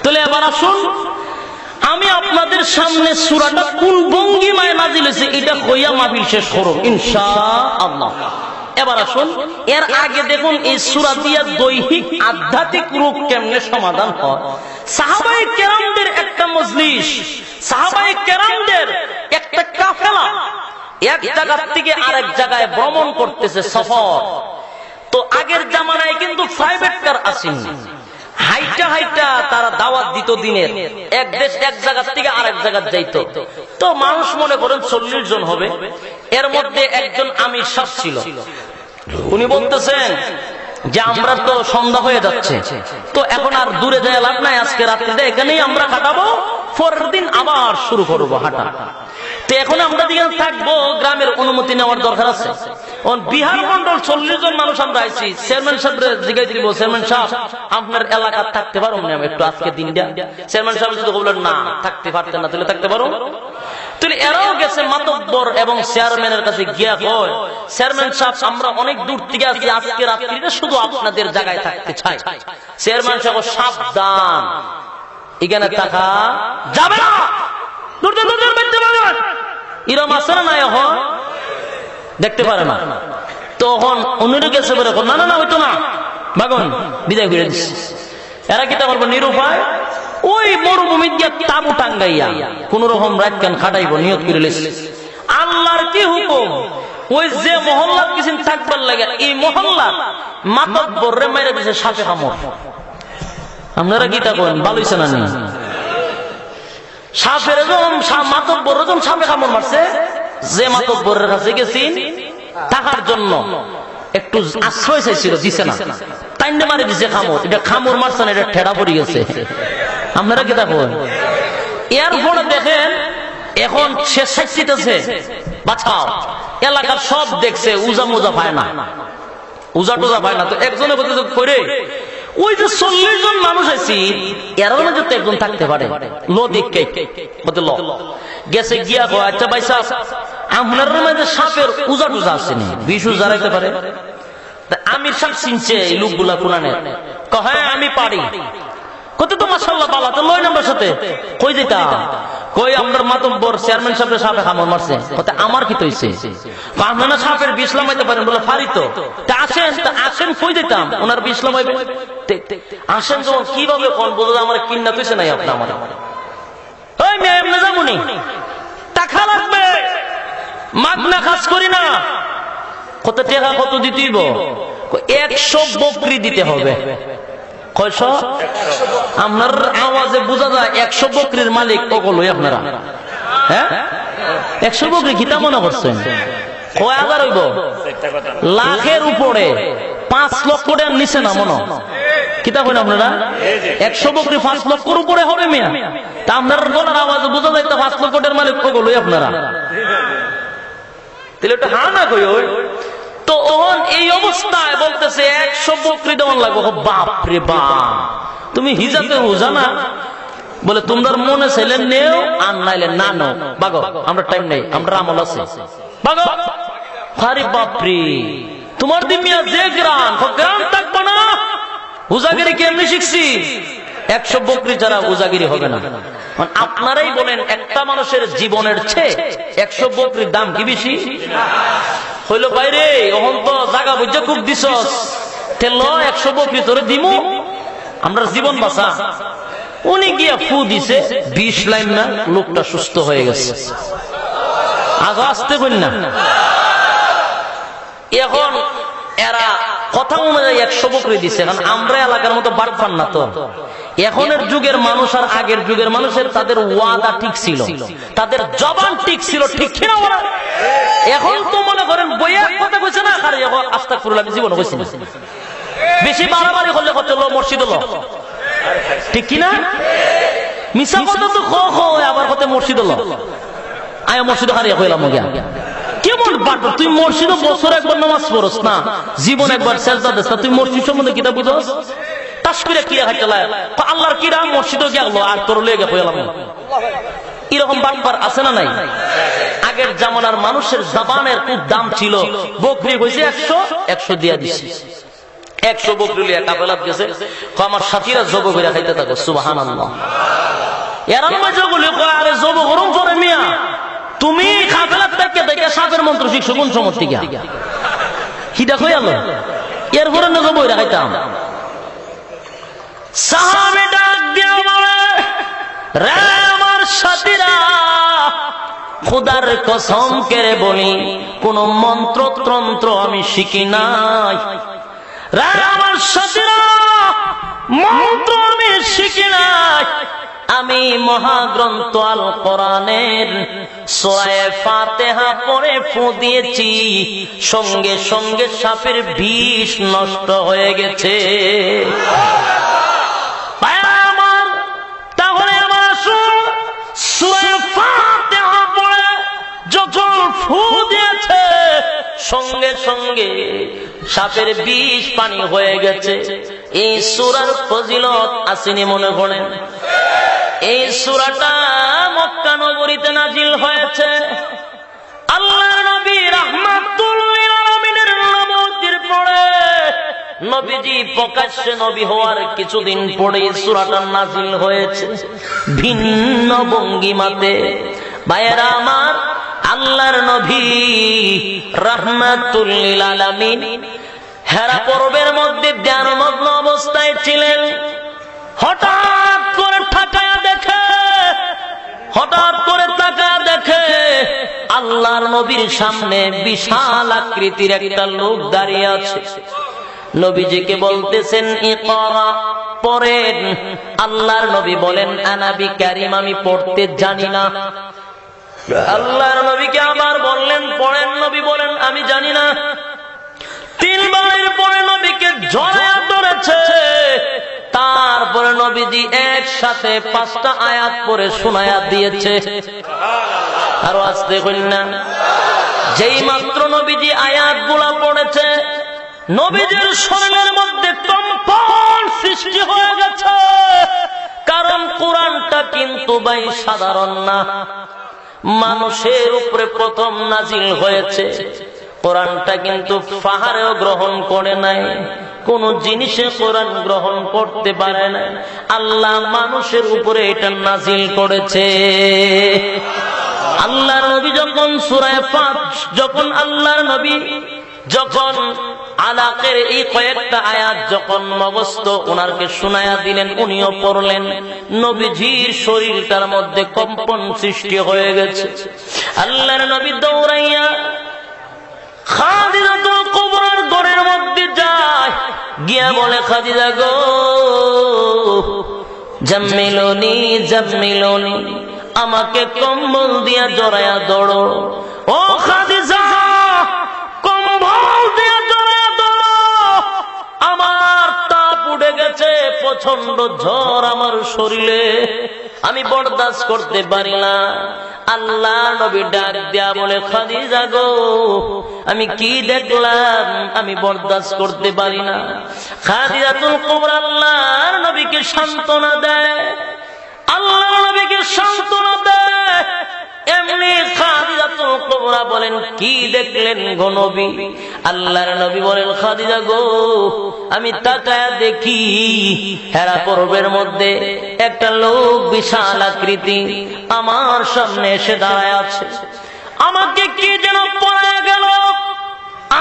তাহলে এবার আসুন, আমি আপনাদের সামনে সূরাটা কোন ভঙ্গিমায় নাজিল হয়েছে এটা কইয়া মাহফিল শেষ করব ইনশাআল্লাহ। এবার আসুন, এর আগে দেখুন এই সূরা দিয়া দৈহিক আধ্যাত্মিক রোগ কেমনে সমাধান হয়। সাহাবায়ে কেরামদের একটা মজলিস, সাহাবায়ে কেরামদের একটা কাফেলা এক জায়গা থেকে আরেক জায়গায় ভ্রমণ করতেছে, সফর। তো আগের জামানায় কিন্তু প্রাইভেট কার আসেনি, হাইটা হাইটা তারা দাওয়াত দিত দিনের, এক দেশ এক জায়গা থেকে আরেক জায়গা যাইতো। তো মানুষ মনে করেন 40 জন হবে, এর মধ্যে একজন আমির সাহেব ছিল। উনি বলতেছেন যে আমরা তো সন্ধ্যা হয়ে যাচ্ছে, তো এখন আর দূরে যায় লাভ নাই, আজকে রাত্রিটা এখানেই আমরা কাটাবো, পরের দিন আবার শুরু করবো হাঁটা। তো এখন আমরা দিকে থাকবো, গ্রামের অনুমতি নেওয়ার দরকার আছে। বিহার মন্ডল 40 জন মানুষ আমরা আইছি, চেয়ারম্যান সাহেব জিজ্ঞাসা দিব, চেয়ারম্যান সাহেব আপনার এলাকা থাকতে পারো না একটু আজকে দিনটা? চেয়ারম্যান সাহেব যদি বললেন না থাকতে পারতেন না, তাহলে থাকতে পারো। তাহলে এরাও গেছে মাতব্বর এবং চেয়ারম্যানের কাছে গিয়া কয়, চেয়ারম্যান সাহেব আমরা অনেক দূর থেকে আসি, আজকে রাত্রিটা শুধু আপনাদের জায়গায় থাকতে চাই। চেয়ারম্যান সাহেব সাবধান, এখানে থাকা যাবে না, এরম আছে না? এখন দেখতে পারে না, তখন উনি গেছে বলে না না না হইতো না, বাগন বিদায় করে দিচ্ছে। এরা কি তা করবো নিরুপায়, ওই মরুভূমি দিয়ে তাবু টাঙ্গাইয়া কোন রকম রাত কান খাটাইব নিয়ত করে লেছে। আল্লাহর কি হুকুম, ওই যে মহল্লা কিছু থাকবার লাগে, এই মহল্লা মাতব্বর রে মেরে দিছে সাপে কামড়। আপনারা কি তা করেন, ভালো হইছে না? সাপের মাতব্বর সাপে কামড় মারছে, যে মাতব্বরের কাছে গেছি টাকার জন্য একটু আশ্রয় চাইছিল, দিছে না, তাই মারে দিছে খামর। এটা খামর মারছে না, এটা ঠেড়া পড়ে গেছে। আপনারা কি দেখেন, এর ফলে দেখেন এখন সে সাক্ষীতেছে বাঁচাও, এলাকার সব দেখছে, উজা মোজা পায় না, উজা টোজা পায় না। তো একজনের কথা করে ওই যে 40 জন মানুষ আছি, এর মধ্যে তো একজন থাকতে পারে, লো দিকে গেছে গিয়া কয়, আচ্ছা ভাই সাহেব আপনার মধ্যে সাপের উজা টুজা আসেনি, বিষ জারাইতে পারে? আমির সাহেব চিনছে এই লোকগুলা কোরআনের, হ্যাঁ আমি পারি। কত তো মাশাআল্লাহ বালা, তো লয় নাম্বার সাথে কই দিতা, কই আপনার মাতব্বর চেয়ারম্যান সাহেবের সাপে কামড় মারছে। কত আমার কি হইছে, আপনারা সাপের বিষ লাগাইতে পারেন বলে পারি তো, আসেন আসেন কই দিতাম ওনার বিষ লাগাইবে। আসেন যখন কিভাবে কোন বোঝা আমার কিন্না কইছে নাই আপনি আমার, ওই মেয়ে এমনি যাবনি, টাকা লাগবে, মাগনা কাজ করি না। কত টাকা কত দিতেইব? 100 বকরি দিতে হবে। কয়শো? আপনার আওয়াজে বোঝা যায় 100 বকরির মালিক ওগুলোই আপনারা। হ্যাঁ 100 বকরি কিতা মনে করছেন? কয় হাজার হইব? লাখের উপরে, 5 লক্ষ টাকার নিচে না মনে কিতা করেন আপনারা? 100 বকরি 5 লক্ষর উপরে হবে মিয়া। তা আপনার গলার আওয়াজে বোঝা যায় 5 লক্ষ টাকার মালিক ওগুলোই আপনারা। তাহলে একটা হা না কই ওই তো এই অবস্থায় বলতেছে 100 বকরি দেওয়ান লাগবে। বাপ রে বাপ, তুমি হিজাতে হুজা না বলে তোমার মনে ছেলেন নেও আর নাইলে না নো বাগো, আমরা টাইম নেই, আমরা আমল আছে বাগো। আরে বাপ রে, তোমার দিমিয়া যে গ্রাম থাকবো না, হুজাগিরি কেমনি শিখছি? 100 বকরি ছাড়া হুজাগিরি হবে না। আপনারাই বলেন একটা মানুষের জীবনের চেয়ে 100 বকরির দাম কি বেশি হইল? বাইরে ওহন তো জাগা বুঝা খুব দিছস, তেল 100 বকরি তোরে দিমু, আমরা জীবন বাঁচা। উনি গিয়া ফু দিছে, 20 লাইন না, লোকটা সুস্থ হয়ে গেছে। আগে আসতে বল না। এখন এরা কথা অনুযায়ী 100 বকরি দিছে, কারণ আমরা এলাকার মতো বাট পান না তো। এখনের যুগের মানুষ আর আগের যুগের মানুষের তাদের ওয়াদা ঠিক ছিল, তাদের জবান ঠিক ছিল, ঠিক কিনা বলা? এখন তো মনে করেন বইয়া কথা কইছে না, আর এখন আস্তাগফিরুল্লাহ আমি জীবনে কইছি না। বেশি বাড়াবাড়ি করলে কত লো মসজিদ হলো, ঠিক কিনা? মিছা কথা তো খ আবার কত মসজিদ হলো, আয় মসজিদ হারিয়ে কইলাম গিয়া। কেমন বাট, তুই মসজিদে বছর একবার নামাজ পড়স না, জীবন একবার সেজদা দিস না, তুই মসজিদ সম্বন্ধে কিতা বুঝস? তাস করে কিরা খাইতেলা আল্লাহর কিরা মসজিদে গেল আর তোর লেগে কইলাম। এরকম বাটবার আছে না নাই? আগের জামানার মানুষের জবানের খুব দাম ছিল। বকরি হইছে 100 দিয়া দিছে, 100 বকরি লিয়া কাফেলাত গেছে, আমার সাথীরা জব করে খাইতে থাকো, সুবহানাল্লাহ। এরাম মজা বলে কয় আরে জব গরম করে মিয়া, তুমি কাফেলাত থেকে দেখে সাপের মন্ত্র শিখছো কোন সময় থেকে? হিদা কই আলো এরপরে না জব করে খাইতাম। সাহাবে ডাক দিয়া বলে, রে আমার সাথীরা, খোদার কসম করে বলি কোন মন্ত্র তন্ত্র আমি শিখি নাই। রে আমার সাথীরা, মন্ত্র শিখি নাই। আমি মহাগ্রন্থ আল কোরআনের সূরা ফাতিহা পড়ে ফু দিয়েছি, সঙ্গে সঙ্গে সাপের বিষ নষ্ট হয়ে গেছে। তাহলে আমার আসুন, সূরা ফাতিহা পড়ে যখন ফু দিয়েছে সঙ্গে সঙ্গে সাপের বিষ পানি হয়ে গেছে। এই সূরার ফজিলত আসেনি মনে করেন? এই সূরাটা মক্কা নগরীতে নাজিল হয়েছে। আল্লাহর নবী রাহমাতুল লিল আলামিনের নবুয়তির পরে নবীজি প্রকাশ্যে নবী হওয়ার কিছুদিন পরে সূরাটা নাজিল হয়েছে ভিন্ন ভঙ্গিমাতে। ভাইয়েরা আমার, আল্লাহর নবী রাহমাতুল লিল আলামিন হেরা পর্বের মধ্যে ধ্যানমগ্ন অবস্থায় ছিলেন। হঠাৎ করে তাকায়া দেখে আল্লাহর নবীর সামনে বিশাল আকৃতির একটা লোক দাঁড়িয়ে আছে। নবীজিকে বলতেছেন ইকরা, পড়েন। আল্লাহর নবী বলেন আনা বিকারিম, আমি পড়তে জানি না। আল্লাহর নবীকে আবার বললেন পড়েন। নবী বলেন আমি জানি না। তিনবারের পরে নবীকে জড়ায়া ধরেছে। তারপরে নবীজি একসাথে 5টা আয়াত পড়ে শোনায়া দিয়েছে। আরো আস্তে কইলেন। যেই মাত্র নবীজি আয়াতগুলা পড়েছে, নবীজির শরীরের মধ্যে কম্পন সৃষ্টি হয়ে গেছে। কারণ কোরআনটা কিন্তু ভাই সাধারণ না, মানুষের উপরে প্রথম নাজিল হয়েছে। কোরআনটা কিন্তু পাহাড়েও গ্রহণ করে নাই, কোন জিনিসে কোরআন গ্রহণ করতে পারে না। আল্লাহ মানুষের উপরে এটা নাজিল করেছে। আল্লাহর নবী যখন সূরা যখন আল্লাহর নবী যখন আলাকের এই কয়েকটা আয়াত যখন মগস্ত ওনারকে শোনায়া দিলেন, উনিও পড়লেন। নবীজির শরীরটার মধ্যে কম্পন সৃষ্টি হয়ে গেছে। আল্লাহর নবী দৌড়াইয়া খাদিজাতুল কুবরার ঘরের মধ্যে যায়, গিয়া বলে খাদিজা গো জাম্মিলুনি জাম্মিলুনি, আমাকে কম্বল দিয়া জড়ায়া ধরো। ও খাদিজা, কম্বল দিয়া জড়ায়া ধরো, আমার তাপ উঠে গেছে, প্রচন্ড ঝড় আমার শরীরে, আমি বরদাস্ত করতে পারি না। আল্লাহ নবী ডাক দেয়া বলে খাদিজা গো আমি কি দেখলাম, আমি বরদাস্ত করতে পারি না। খাদিজাতুল কুবরা আল্লাহর নবীকে সান্ত্বনা দেয়, আল্লাহর নবীকে সান্ত্বনা দেয়। এমনি খাদিজাতুল কুবরা বলেন কি দেখলেন গো নবী? আল্লাহর নবী বলেন খাদিজা গো আমি তাকায়া দেখি হেরা পর্বের মধ্যে একটা লোক বিশাল আকৃতি আমার সামনে এসে দাঁড়ায় আছে। আমাকে কি যেন পড়ে গেল,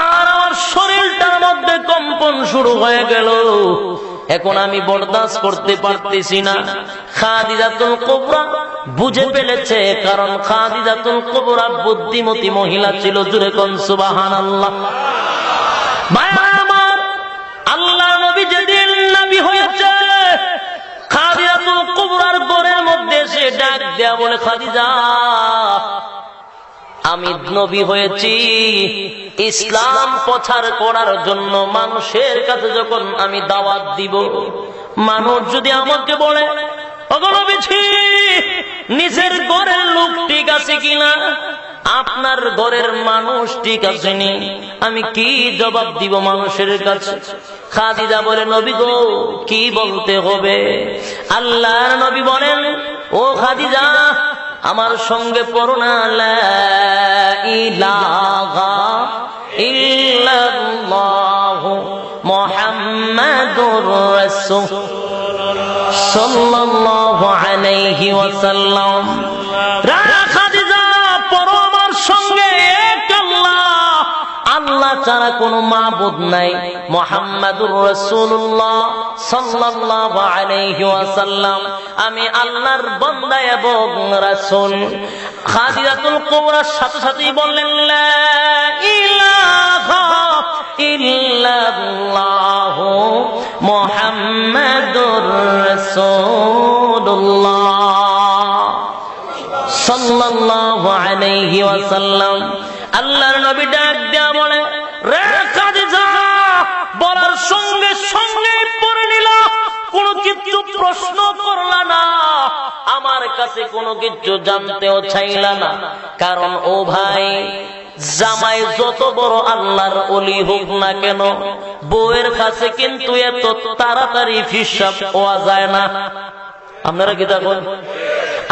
আর আমার শরীরটার মধ্যে কম্পন শুরু হয়ে গেল। এখন আমি বরদাস্ত করতে পারতেছি না। খাদিজাতুল কুবরা বুঝে ফেলেছে, কারণ খাদিজাতুল কুবরা বুদ্ধিমতী মহিলা ছিল। জুরে কোন সুবহানাল্লাহ। আমার আল্লাহ নবী যেদিন নবী হয়েছে, খাদিজাতুল কুবরার ঘরের মধ্যে এসে ডাক দেয়া বলে খাদিজা আমি নবী হয়েছি ইসলাম প্রচার করার জন্য। মানুষের কাছে যখন আমি দাওয়াত দিব, মানুষ যদি আমাকে বলে ওগো নবীজি নিজের ঘরের লোক ঠিক আছে কিনা, আপনার ঘরের মানুষ ঠিক আছে নি, আমি কি জবাব দিব মানুষের কাছে? খাদিজা বলে নবী গো কি বলতে হবে? আল্লাহর নবী বলেন ও খাদিজা আমার সঙ্গে পড়ো না লা ইলাহা ইল্লাল্লাহু মুহাম্মাদুর রাসূলুল্লাহ সাল্লাল্লাহু আলাইহি ওয়াসাল্লাম। খাদিজা পড়ো আমার সঙ্গে এক আল্লাহ, আল্লাহ ছাড়া কোনো মাবুদ নাই, মুহাম্মাদুর রাসূলুল্লাহ সাল্লাল্লাহু আলাইহি ওয়াসাল্লাম আমি আল্লাহর বান্দা এবং রাসূল। খাদিজাতুল কুবরার সাথে সাথেই বললেন লা ইলাহা ইল্লাল্লাহু মুহাম্মাদুর রাসূলুল্লাহ রাসূলুল্লাহ সাল্লাল্লাহু আলাইহি ওয়াসাল্লাম। আল্লাহর নবী ডাক দেয়া বলে, রে খাদিজা, বলার সঙ্গে সঙ্গে পড়ে নিলা, কোনো কিছু প্রশ্ন করলা না, আমার কাছে কোনো কিছু জানতেও চাইলা না। কারণ ও ভাই, জামাই যত বড় আল্লাহর ওলি হোক না কেন, বউয়ের কাছে কিন্তু এত তাড়াতাড়ি হিসাব পাওয়া যায় না। আপনারা কি দেখুন,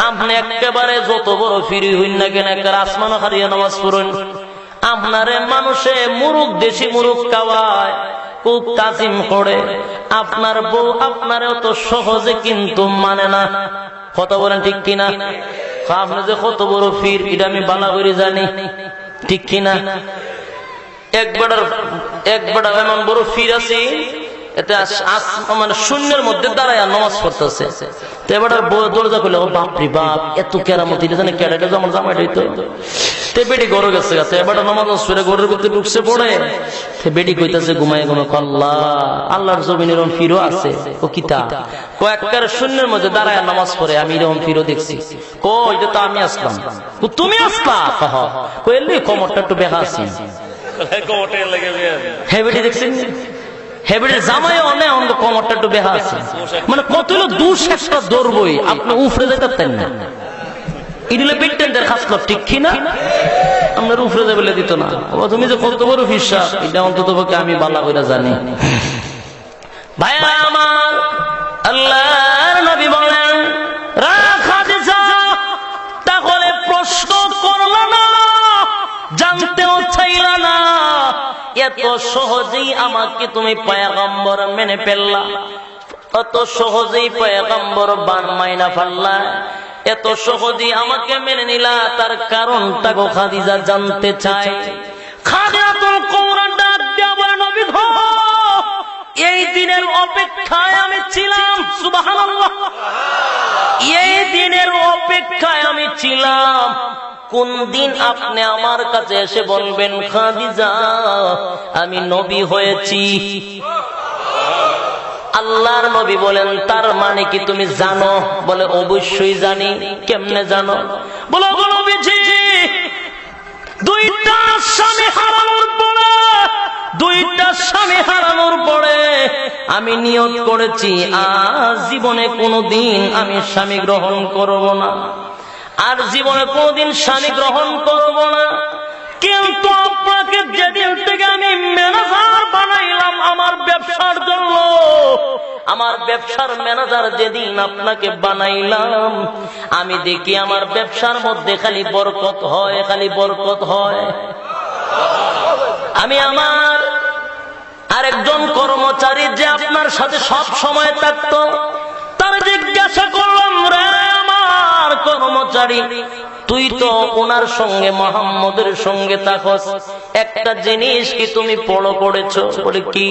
আপনি একেবারে যত বড় ফিরি হইন না কেন, একটা আসমান হারিয়ে নামাজ পড়ুন, আপনারে মানুষে মুরুখ, দেশি মুরুখ খাওয়ায়, খুব তাজিম করে, আপনার বউ আপনারেও তো সহজে কিন্তু মানে না। কথা বলেন ঠিক কিনা? আপনি যে কত বড় ফির এটা আমি বালা করে জানি, ঠিক কিনা? একবার এমন বড় ফির আছে, এতে মানে শূন্যের মধ্যে দাঁড়ায় নামাজ পড়তেছে, তো এবার দরজা খুলে, ও বাপরে বাপ, এত কেরামতি জানে কেডা, আমার জামাইটা হইতো। বেটি গরু গেছে গেছে, এবার নামাজ পড়ে ঘরের ভিতরে ঢুকছে পড়ে, বেটি কইতাছে ঘুমায় কোনো কল্লা, আল্লাহর জমিনের ফিরো আছে। ও কিতা কয়েকবার শূন্যের মধ্যে দাঁড়ায় নামাজ পড়ে, আমি এরকম ফিরো দেখছি। কই এটা তো আমি আসলাম। তুমি আসলা? কইলি কমরটা একটু বেহা আছি। হ্যাঁ বেটি দেখছেন, হেবেটের জামাই অনেক অন্য কমরটা একটু বেহা আছে, মানে কত হলো দুষ একটা দৌড়বই, আপনি উফরে যেতেন না, ইডিলে পেটেন্টের খাসল, ঠিক কিনা? আপনার উফরে যাবে দিত না। তুমি যে কত বড় হিসাব, এটা অন্তত পক্ষে আমি বালা করে জানি। ভাইয়া আমার, আল্লাহর নবী বলেন, খাদিজা, তাহলে প্রশ্ন করলো না, জানতেও চাইলা না, এত সহজেই আমাকে তুমি পয়গম্বর মেনে ফেললা, এত সহজেই পয়গম্বর বান মাইনা ফেললা, এত সহজেই আমাকে মেনে নিলা, তার কারণটা গো খাদিজা জানতে চাই। খাদিজাতুল কুবরা ডাক দিয়া বলে, নবী গো, এই দিনের অপেক্ষায় আমি ছিলাম। সুবহানাল্লাহ, এই দিনের অপেক্ষায় আমি ছিলাম। কোন দিন আপনি আমার কাছে এসে বলবেন, খাদিজা, আমি নবী হয়েছি। আল্লাহর নবী বলেন, তার মানে কি তুমি জানো? বলে, অবশ্যই জানি। কেমনে জানো? বলো, নবীজি, দুইটা স্বামী হারানোর পরে আমি নিয়ত করেছি, আজ জীবনে কোনোদিন আমি স্বামী গ্রহণ করব না, আর জীবনে কোনদিন স্বামী গ্রহণ করব না। কিন্তু আপনাকে যেদিন থেকে আমি ম্যানেজার বানাইলাম আমার ব্যবসার জন্য, আমার ব্যবসার ম্যানেজার যেদিন আপনাকে বানাইলাম, আমি দেখি আমার ব্যবসার মধ্যে খালি বরকত হয়, খালি বরকত হয়। আমি আমার আরেকজন কর্মচারী যে আপনার সাথে সব সময় থাকতো, তার জিজ্ঞাসা করলাম, রে আমার কর্মচারী, তুই তো ওনার সঙ্গে মুহাম্মদের সঙ্গে থাকস, একটা জিনিস কি তুমি ফলো করেছো? বলে, কি?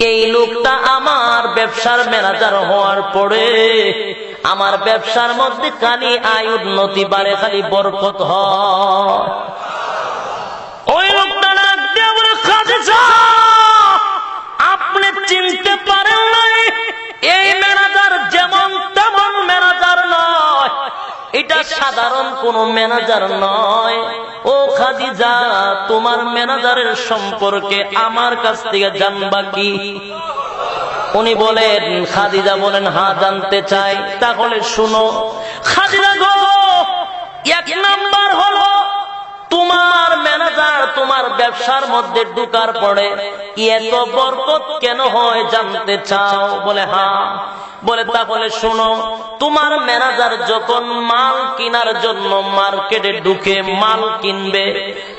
এই লোকটা আমার ব্যবসার ম্যানেজার হওয়ার পরে আমার ব্যবসার মধ্যে খালি আয় উন্নতি বাড়ে, খালি বরকত হয়। ওই লোকটা ডাক দিয়ে বলে, খাদিজা, আপনি চিনতে পারেন নাই, এই ম্যানেজার যেমন তেমন ম্যানেজার নয়, এটা সাধারণ কোন ম্যানেজার নয়। ও খাদিজা, তোমার ম্যানেজারের সম্পর্কে আমার কাছ থেকে জানবা কি? উনি বলেন, খাদিজা বলেন, হ্যাঁ জানতে চাই। তাহলে শুনো খাদিজা গো, এক নাম্বার হলো তোমার ম্যানেজার তোমার ব্যবসার মধ্যে ঢুকার পরে এত বরকত কেন হয় জানতে চাও? বলে, হ্যাঁ। বলে, তাহলে শোনো, তোমার ম্যানেজার যখন মাল কেনার জন্য মার্কেটে ঢুকে মাল কিনবে,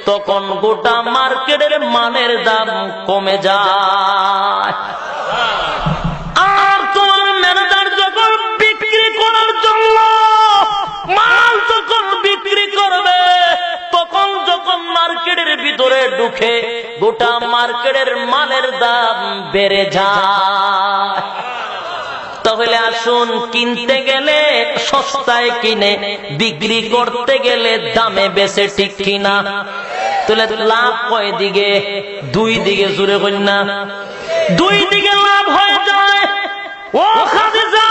তখন গোটা মার্কেটের মালের দাম কমে যায়। আর তোমার ম্যানেজার যখন বিক্রি করার জন্য মাল যখন বিক্রি করবে, তখন যখন মার্কেটের ভিতরে ঢুকে গোটা মার্কেটের মালের দাম বেড়ে যায়। তাহলে আসুন, কিনতে গেলে সস্তায় কিনে, বিক্রি করতে গেলে দামে বেশি, ঠিক কিনা? তাহলে লাভ কয় দিকে? দুই দিকে। জুড়ে কন্যা, দুই দিকে লাভ হয়ে যায়। ও খাদিজা,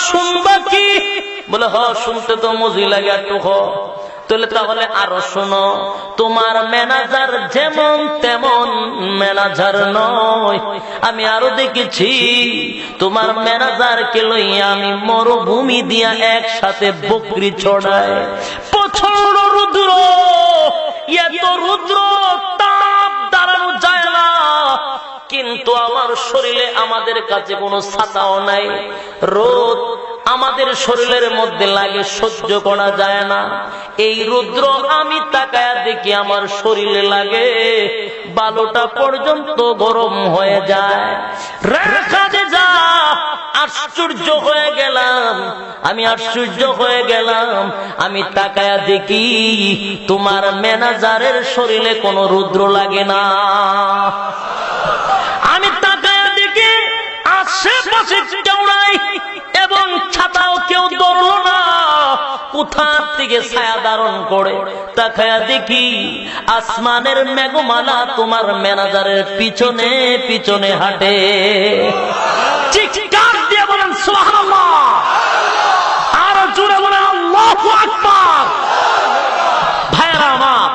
শুনবা কি? বলে হ, শুনতে তো মজি লাগে একটু হ। তাহলে আরো শোনো, তোমার ম্যানেজার যেমন তেমন ম্যানেজার নয়। আমি আরো দেখেছি তোমার ম্যানেজারকে লইয়া আমি মরুভূমি দিয়া একসাথে বকরি চড়াই। প্রচন্ড রুদ্র, এত রুদ্র তাপ দাঁড়ানো যায় না, কিন্তু আমার শরীরে আমাদের কাছে কোনো ছাতাও নাই। রোদ আমাদের শরীরের মধ্যে লাগে, সহ্য করা যায় না। এই রুদ্র আমি তাকায়া দেখি আমার শরীরে লাগে, বালুটা পর্যন্ত গরম হয়ে যায়। কাজে যা, আশ্চর্য হয়ে গেলাম, আমি আশ্চর্য হয়ে গেলাম। আমি তাকায়া দেখি তোমার ম্যানেজারের শরীরে কোনো রুদ্র লাগে না। আমি তাকায়া দেখি আশেপাশে কেউ নাই এবং ছাতাও কেউ ধরল না। কোথা থেকে ছায়া ধারণ করে তাকায়া দেখি আসমানের মেঘমালা তোমার ম্যানেজারের পিছনে পিছনে হাঁটে। চিৎকার দিয়ে বলেন সুবহানাল্লাহ, আর জোরে বলেন আল্লাহু আকবার। ভাইরা আমার,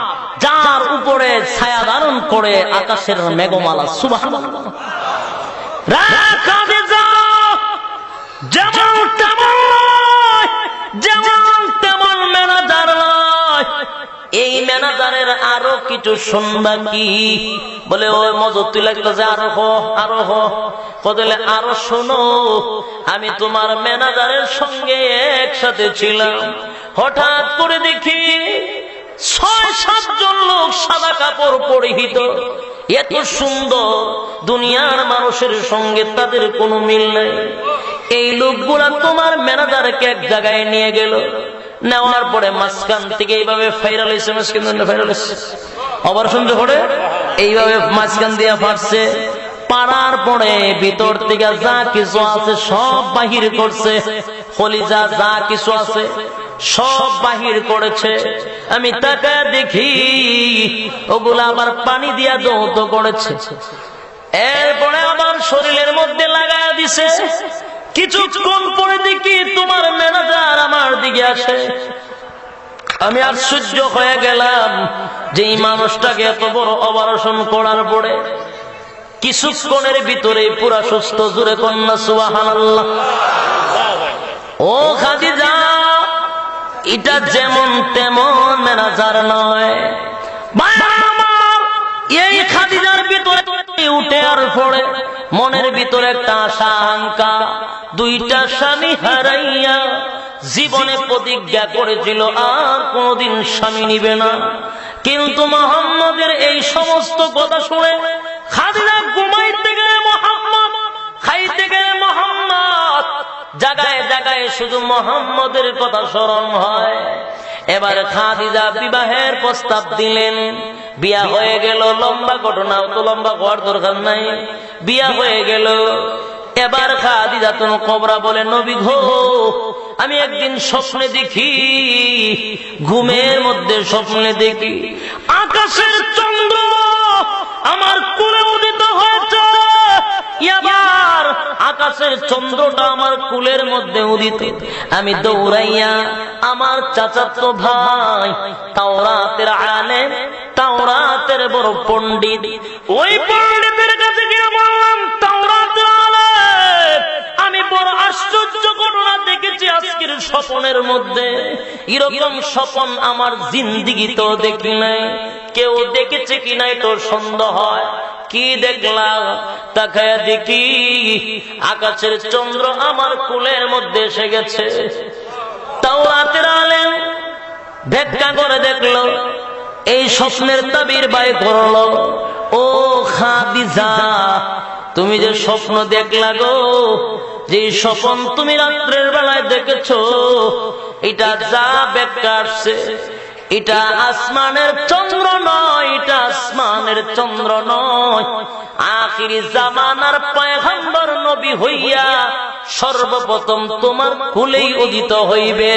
যার উপরে ছায়া ধারণ করে আকাশের মেঘমালা, সুবহানাল্লাহ। যেমন তেমন নয়, যেমন তেমন ম্যানেজার নয়। এই ম্যানেজারের আরো কিছু শুনবা কি? বলে ওই মজুর তুই লাগতেছে, আরো হো আরো হো। বলে আরো শোনো, আমি তোমার ম্যানেজারের সঙ্গে একসাথে ছিলাম। হঠাৎ করে দেখি ৬-৭ জন লোক সাদা কাপড় পরিহিত, এত সুন্দর, দুনিয়ার মানুষের সঙ্গে তাদের কোনো মিল নাই। এই লোকগুলা তোমার ম্যানেজারকে এক জায়গায় নিয়ে গেল। নেওয়ার পরে মাঝখান থেকে এইভাবে ফাইরাল হয়েছে, অপারেশন করে এইভাবে মাঝখান দিয়ে ফাটছে। পাড়ার পরে ভিতর থেকে যা কিছু আছে সব বাহির করছে, কলিজা যা কিছু আছে সব বাহির করেছে। আমি তাকায় দেখি ওগুলা আবার পানি দিয়া দৌত করেছে। এরপরে আবার শরীরের মধ্যে লাগায় দিছে। কিছুক্ষণ পরে দেখি তোমার ম্যানেজার আমার দিকে আসে। আমি আশ্চর্য হয়ে গেলাম যে এই মানুষটাকে এত বড় অপারেশন করার পরে কিছুক্ষণের ভিতরে পুরা সুস্থ। জুড়ে কন্যা সুবহানাল্লাহ। ও খাদিজা, এটা যেমন তেমন ম্যানেজার নয়। এই খাদিজার ভিতরে উঠে আর পড়ে মনের ভিতরে একটা আশা আকাঙ্ক্ষা। দুইটা স্বামী হারাইয়া জীবনে প্রতিজ্ঞা করেছিল আর কোনদিন স্বামী নিবে না। কিন্তু মুহাম্মদের এই সমস্ত কথা শুনে খাদিজা ঘুমাইতে গেলে মুহাম্মদ, খাইতে গেলে মুহাম্মদ, জায়গায় জায়গায় শুধু মুহাম্মদের কথা স্মরণ হয়। এবার খাদিজা বিবাহের প্রস্তাব দিলেন। বিয়া হয়ে গেল। লম্বা ঘটনা, তো লম্বা হওয়ার দরকার নাই। বিয়া হয়ে গেল। এবার খাদিজাতুল কুবরা বলে, নবী গো, আমি একদিন স্বপ্নে দেখি, ঘুমের মধ্যে স্বপ্নে দেখি আকাশের চন্দ্র আমার কোলে উদিত হয়েছে। এবার আকাশের চন্দ্রটা আমার কুলের মধ্যে উদিত। আমি দৌড়াইয়া আমার চাচাতো ভাই তাওরাতের আলেম, তাওরাতের বড় পণ্ডিত, ওই পণ্ডিতের কাছে গিয়ে বললাম, তাওরাতের আলেম, আমি বড় আশ্চর্য ঘটনা দেখেছি আজকের স্বপ্নের মধ্যে। এরকম স্বপ্ন আমার জিন্দেগিতেও দেখি নাই। কেউ দেখেছে কিনা এটা সন্দেহ হয়। কি দেখলাম? তাকায়া দেখি আকাশের চন্দ্র আমার কুলের মধ্যে এসে গেছে। তাওরাতের আলেম ব্যাখ্যা করে দেখলো, এই স্বপ্নের তাবির বাই করলো। ও খাদিজা, তুমি যে স্বপ্ন দেখলা গো, যে স্বপ্ন তুমি রাত্রের বেলায় দেখেছো, এটা যা ব্যাখ্যা আসছে, এটা আসমানের চন্দ্র নয়, এটা আসমানের চন্দ্র নয়। আখিরি জামানার পয়গম্বর নবী হইয়া সর্বপ্রথম তোমার কুলেই উদিত হইবে।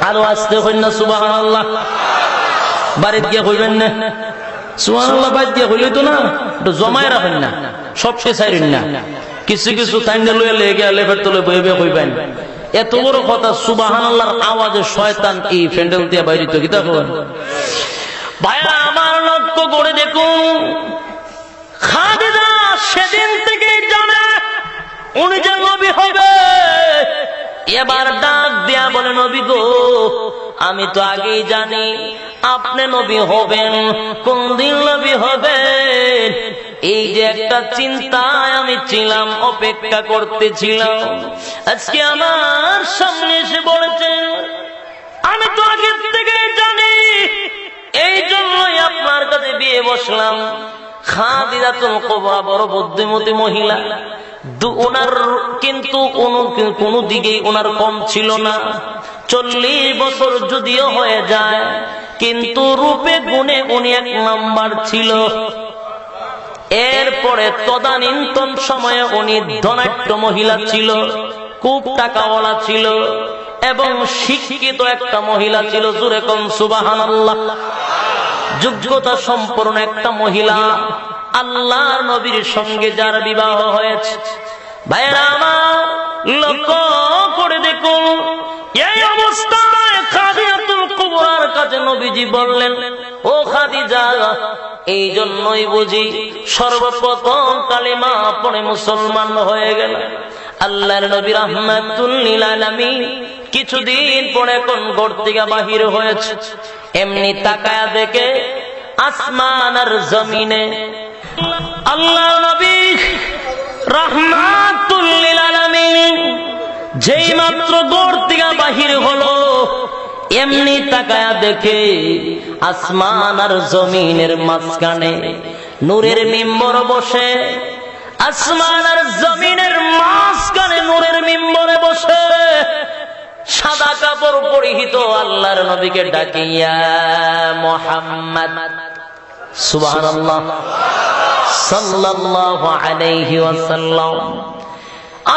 আরো আসতে হইল না সুবহানাল্লাহ। বাড়িত গিয়ে হইবেন না সুবহানাল্লাহ, বাড়িত গিয়ে হইলে তো না, একটু জমায় রাখেন না, সবকে চাইলেন না। কিছু কিছু তাইনে লয়ে লেগে লেফের তলে বয়ে বয়ে কইবেন এত বড় কথা সুবহানাল্লাহর আওয়াজে শয়তান কি ফ্যান্ডেল দিয়ে বাইরিত কি তা করেন ভাইয়া আমার লক্ষ্য করে দেখুন খাদিজা সেদিন থেকে জানে উনি যে নবী হবে এবার ডাক দিয়া বলে নবী গো আমি তো আগেই জানি আপনি নবী হবেন কোন দিন নবী হবেন এই যে একটা চিন্তায় আমি ছিলাম অপেক্ষা করতেছিলাম আজকে আমার সামনে এসে বলেছেন আমি তো আগে থেকে জানি এই জন্যই আপনার কাছে বিয়ে বসলাম খাদিজাতুল কুবরা বড় বুদ্ধিমতী মহিলা ওনার কিন্তু কোন দিকেই ওনার কম ছিল না 40 বছর যদিও হয়ে যায় কিন্তু রূপে গুণে উনি এক নাম্বার ছিল এরপরে তদানীন্তন সময়ে উনি ধনাঢ্য মহিলা ছিল খুব টাকাওয়ালা ছিল এবং শিক্ষিত একটা মহিলা ছিল জোরে কোন সুবহানাল্লাহ যোগ্যতা সম্পন্ন একটা মহিলা আল্লাহর নবীর সঙ্গে যার বিবাহ হয়েছে ভাইরা আমার লক্ষ্য করে দেখুন এই অবস্থায় খাদিজাতুল কুবরার কাছে নবীজি বললেন ও খাদিজা এই জন্যই বুঝি সর্বপ্রথম কালিমা পড়ে মুসলমান হয়ে গেল আল্লাহর নবী রাহমাতুল লিল আলামিন কিছুদিন পরে কোন ঘর থেকে বাহির হয়েছে এমনি তাকায়া দেখে আসমান আর জমিনে আল্লাহর নবী রাহমাতুল লিল আলামিন যেই মাত্র ঘর থেকে বাহির হলো এমনি তাকায়া দেখে আসমান আর জমিনের মাঝখানে নূরের মিম্বর বসে আসমান আর জমিনের মাঝখানে নূরের মিম্বরে বসে সাদা কাপড় পরিহিত আল্লাহর নবীকে ডাকে ইয়া মুহাম্মদ সুবহানাল্লাহ সাল্লাল্লাহু আলাইহি ওয়াসাল্লাম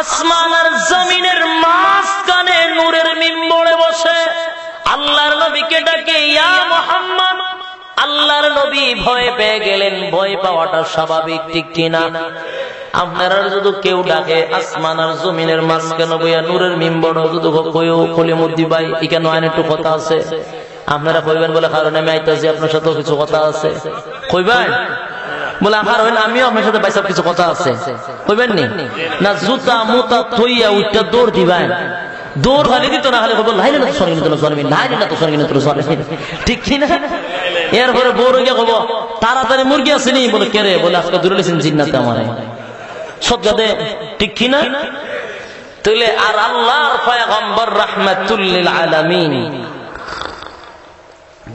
আসমান আর জমিনের মাঝখানে নূরের মিম্বরে বসে আল্লাহর নবীকে ডাকে ইয়া মুহাম্মদ আল্লাহর নবী ভয় পেয়ে গেলেন ভয় পাওয়াটা স্বাভাবিক ঠিক কিনা আপনারা যদি কেউ ডাকে আসমান আর জমিনের মাঝখানে বইয়া নূরের মিম্বর যদি কইও খলিমুদ্দি ভাই এখানে আইন একটু কথা আছে আপনারা কইবেন বলে কারণ আমি আইতাছি আপনার সাথে কিছু কথা আছে কইবেন বলে আমার হইল আমিও আপনার সাথে ভাই সব কিছু কথা আছে কইবেন নি না জুতা মুতা থইয়া উঠটা দৌড় দিবেন দৌড় খালি দিত না খালি বলবো লাইলে না তো সরগিনে তো সরগিনে লাইলে না তো সরগিনে তো সরগিনে ঠিক কি না এরপরে বড় গিয়ে কব তাড়াতাড়ি মুরগি আসেনি বলে কে রে বলে আজকে দূরে লিখেন জিন্নাতে আমার সজ্জাদে ঠিক কি না তাহলে আর আল্লাহর পয়গম্বর রাহমাতুল লিল আলামিন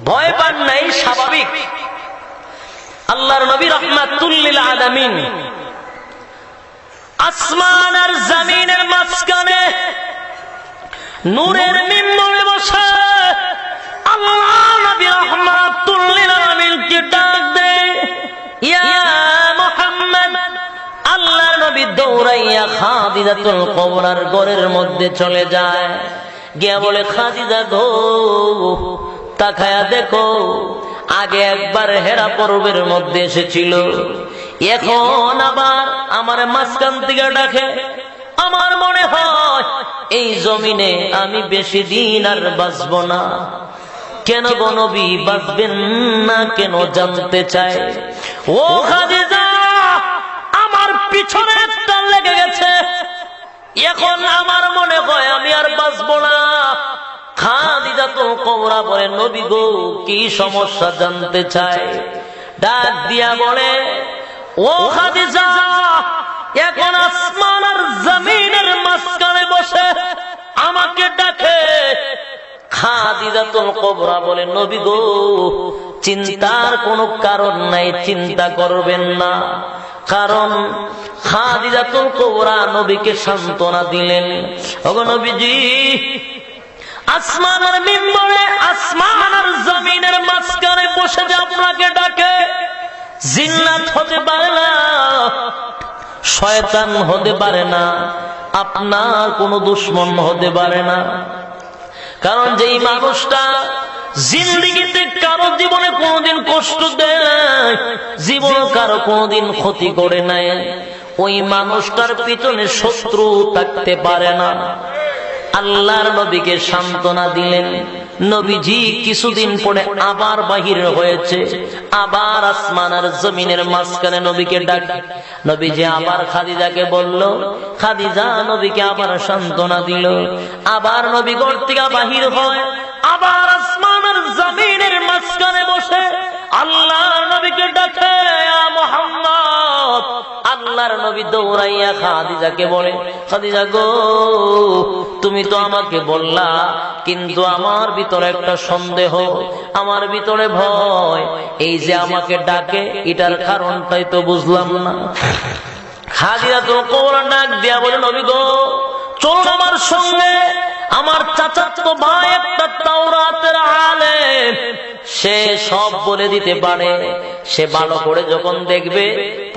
ভয় পান নাই স্বাভাবিক আল্লাহর নবী রাহমাতুল লিল আলামিন আসমান আর জমিনের মাঝখানে নূরের মিম্বরে বসে আল্লাহর নবী রাহমাতুল লিল আলামিনকে ডাক দেয় ইয়া মুহাম্মদ আল্লাহর নবী দৌড়াইয়া খাদিজাতুল কুবরার ঘরের মধ্যে চলে যায় গিয়া বলে খাদিজা গো তাকায়া দেখো আগে একবার হেরা পর্বের মধ্যে এসেছিল এখন আবার আমার মাঝখান থেকে ডাকে আমার মনে হয় এই জমিনে আমি বেশি দিন আর বাঁচব না কেন গো নবী বাঁচবেন না কেন জানতে চাই ও খাদিজা আমার পিছনে একটা লেগে গেছে এখন আমার মনে হয় আমি আর বাঁচব না খাদিজাতুল কুবরা বলে নবী গো কি সমস্যা জানতে চাই ডাক দিয়া বলে ও খাদিজা এখন আসমান আর জমিনের মাঝখানে বসে আমাকে ডাকে খাদিজাতুল কুবরা বলে নবী গো চিন্তার কোনো কারণ নাই চিন্তা করবেন না কারণ খাদিজাতুল কুবরা নবীকে সান্ত্বনা দিলেন ওগো নবীজি আসমান আর মিম্বরে আসমান আর জমিনের মাঝখানে বসে যে আপনাকে ডাকে জিন্নাত হতে পারে না শয়তান হতে পারে না আপনার কোনো দুশমন হতে পারে না কারণ যেই মানুষটা জিন্দেগিতে কারো জীবনে কোনোদিন কষ্ট দেয় নাই জীবনে কারো কোনোদিন ক্ষতি করে নাই ওই মানুষটার পিছনে শত্রু থাকতে পারে না। আল্লাহর নবীকে সান্ত্বনা দিলেন। নবীজি কিছুদিন পরে আবার বাহির হয়েছে, আবার আসমান আর জমিনের মাঝখানে নবীকে ডাকে। নবীজি আবার খাদিজাকে বলল, খাদিজা নবীকে আবার সান্ত্বনা দিল। আবার নবী ঘর থেকে বাহির হয়, আবার আসমান আর জমিনের মাঝখানে বসে আল্লাহর নবীকে ডাকে, ইয়া মুহাম্মদ। আল্লাহর নবী দৌড়াইয়া খাদিজাকে বলে, খাদিজা গো, তুমি তো আমাকে বললা, কিন্তু আমার ভিতরে একটা সন্দেহ, আমার ভিতরে ভয়। এই যে আমাকে ডাকে, এটার কারণটাই তো বুঝলাম না। খাদিজা তো কোরা ডাক দিয়া বলে, নবী গো, চলুন আমার সঙ্গে। আমার চাচাতো ভাই একটা তাওরাতের আলেম, সে সব বলে দিতে পারে। সে ভালো করে যখন দেখবে,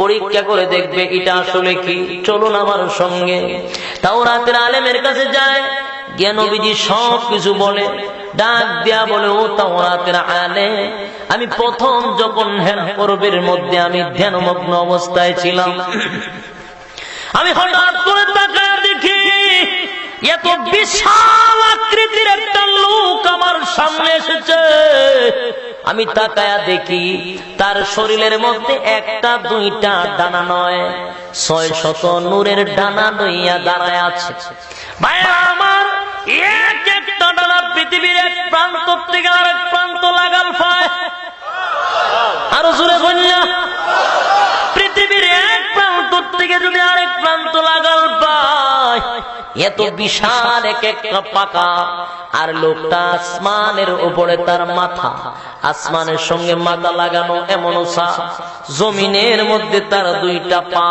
পরীক্ষা করে দেখবে এটা আসলে কি, চলুন আমার সঙ্গে। তাওরাতের আলেমের কাছে যায়, জ্ঞানবিধি সব কিছু বলে, ডাক দিয়া বলে, ও তাওরাতের আলেম, আমি প্রথম যখন পর্বের মধ্যে আমি ধ্যানমগ্ন অবস্থায় ছিলাম, আমি হঠাৎ করে তাকায় দেখি এত বিশাল আকৃতির একটা লোক আমার সামনে এসেছে। আমি তাকায়া দেখি তার শরীরের মধ্যে একটা দুইটা ডানা নয়, 600 নূরের ডানা লইয়া দাঁড়ায় আছে। ভাইরা আমার, এক একটা ডানা পৃথিবীর এক প্রান্ত থেকে আরেক প্রান্ত লাগাল পায়। আরো জোরে বললা, পৃথিবীর এক প্রান্ত থেকে যদি আরেক প্রান্ত লাগাল পায়, এত বিশাল এক একটা পাকা। আর লোকটা আসমানের উপরে তার মাথা, আসমানের সঙ্গে মাথা লাগানো, এমন জমিনের মধ্যে তার দুইটা পা।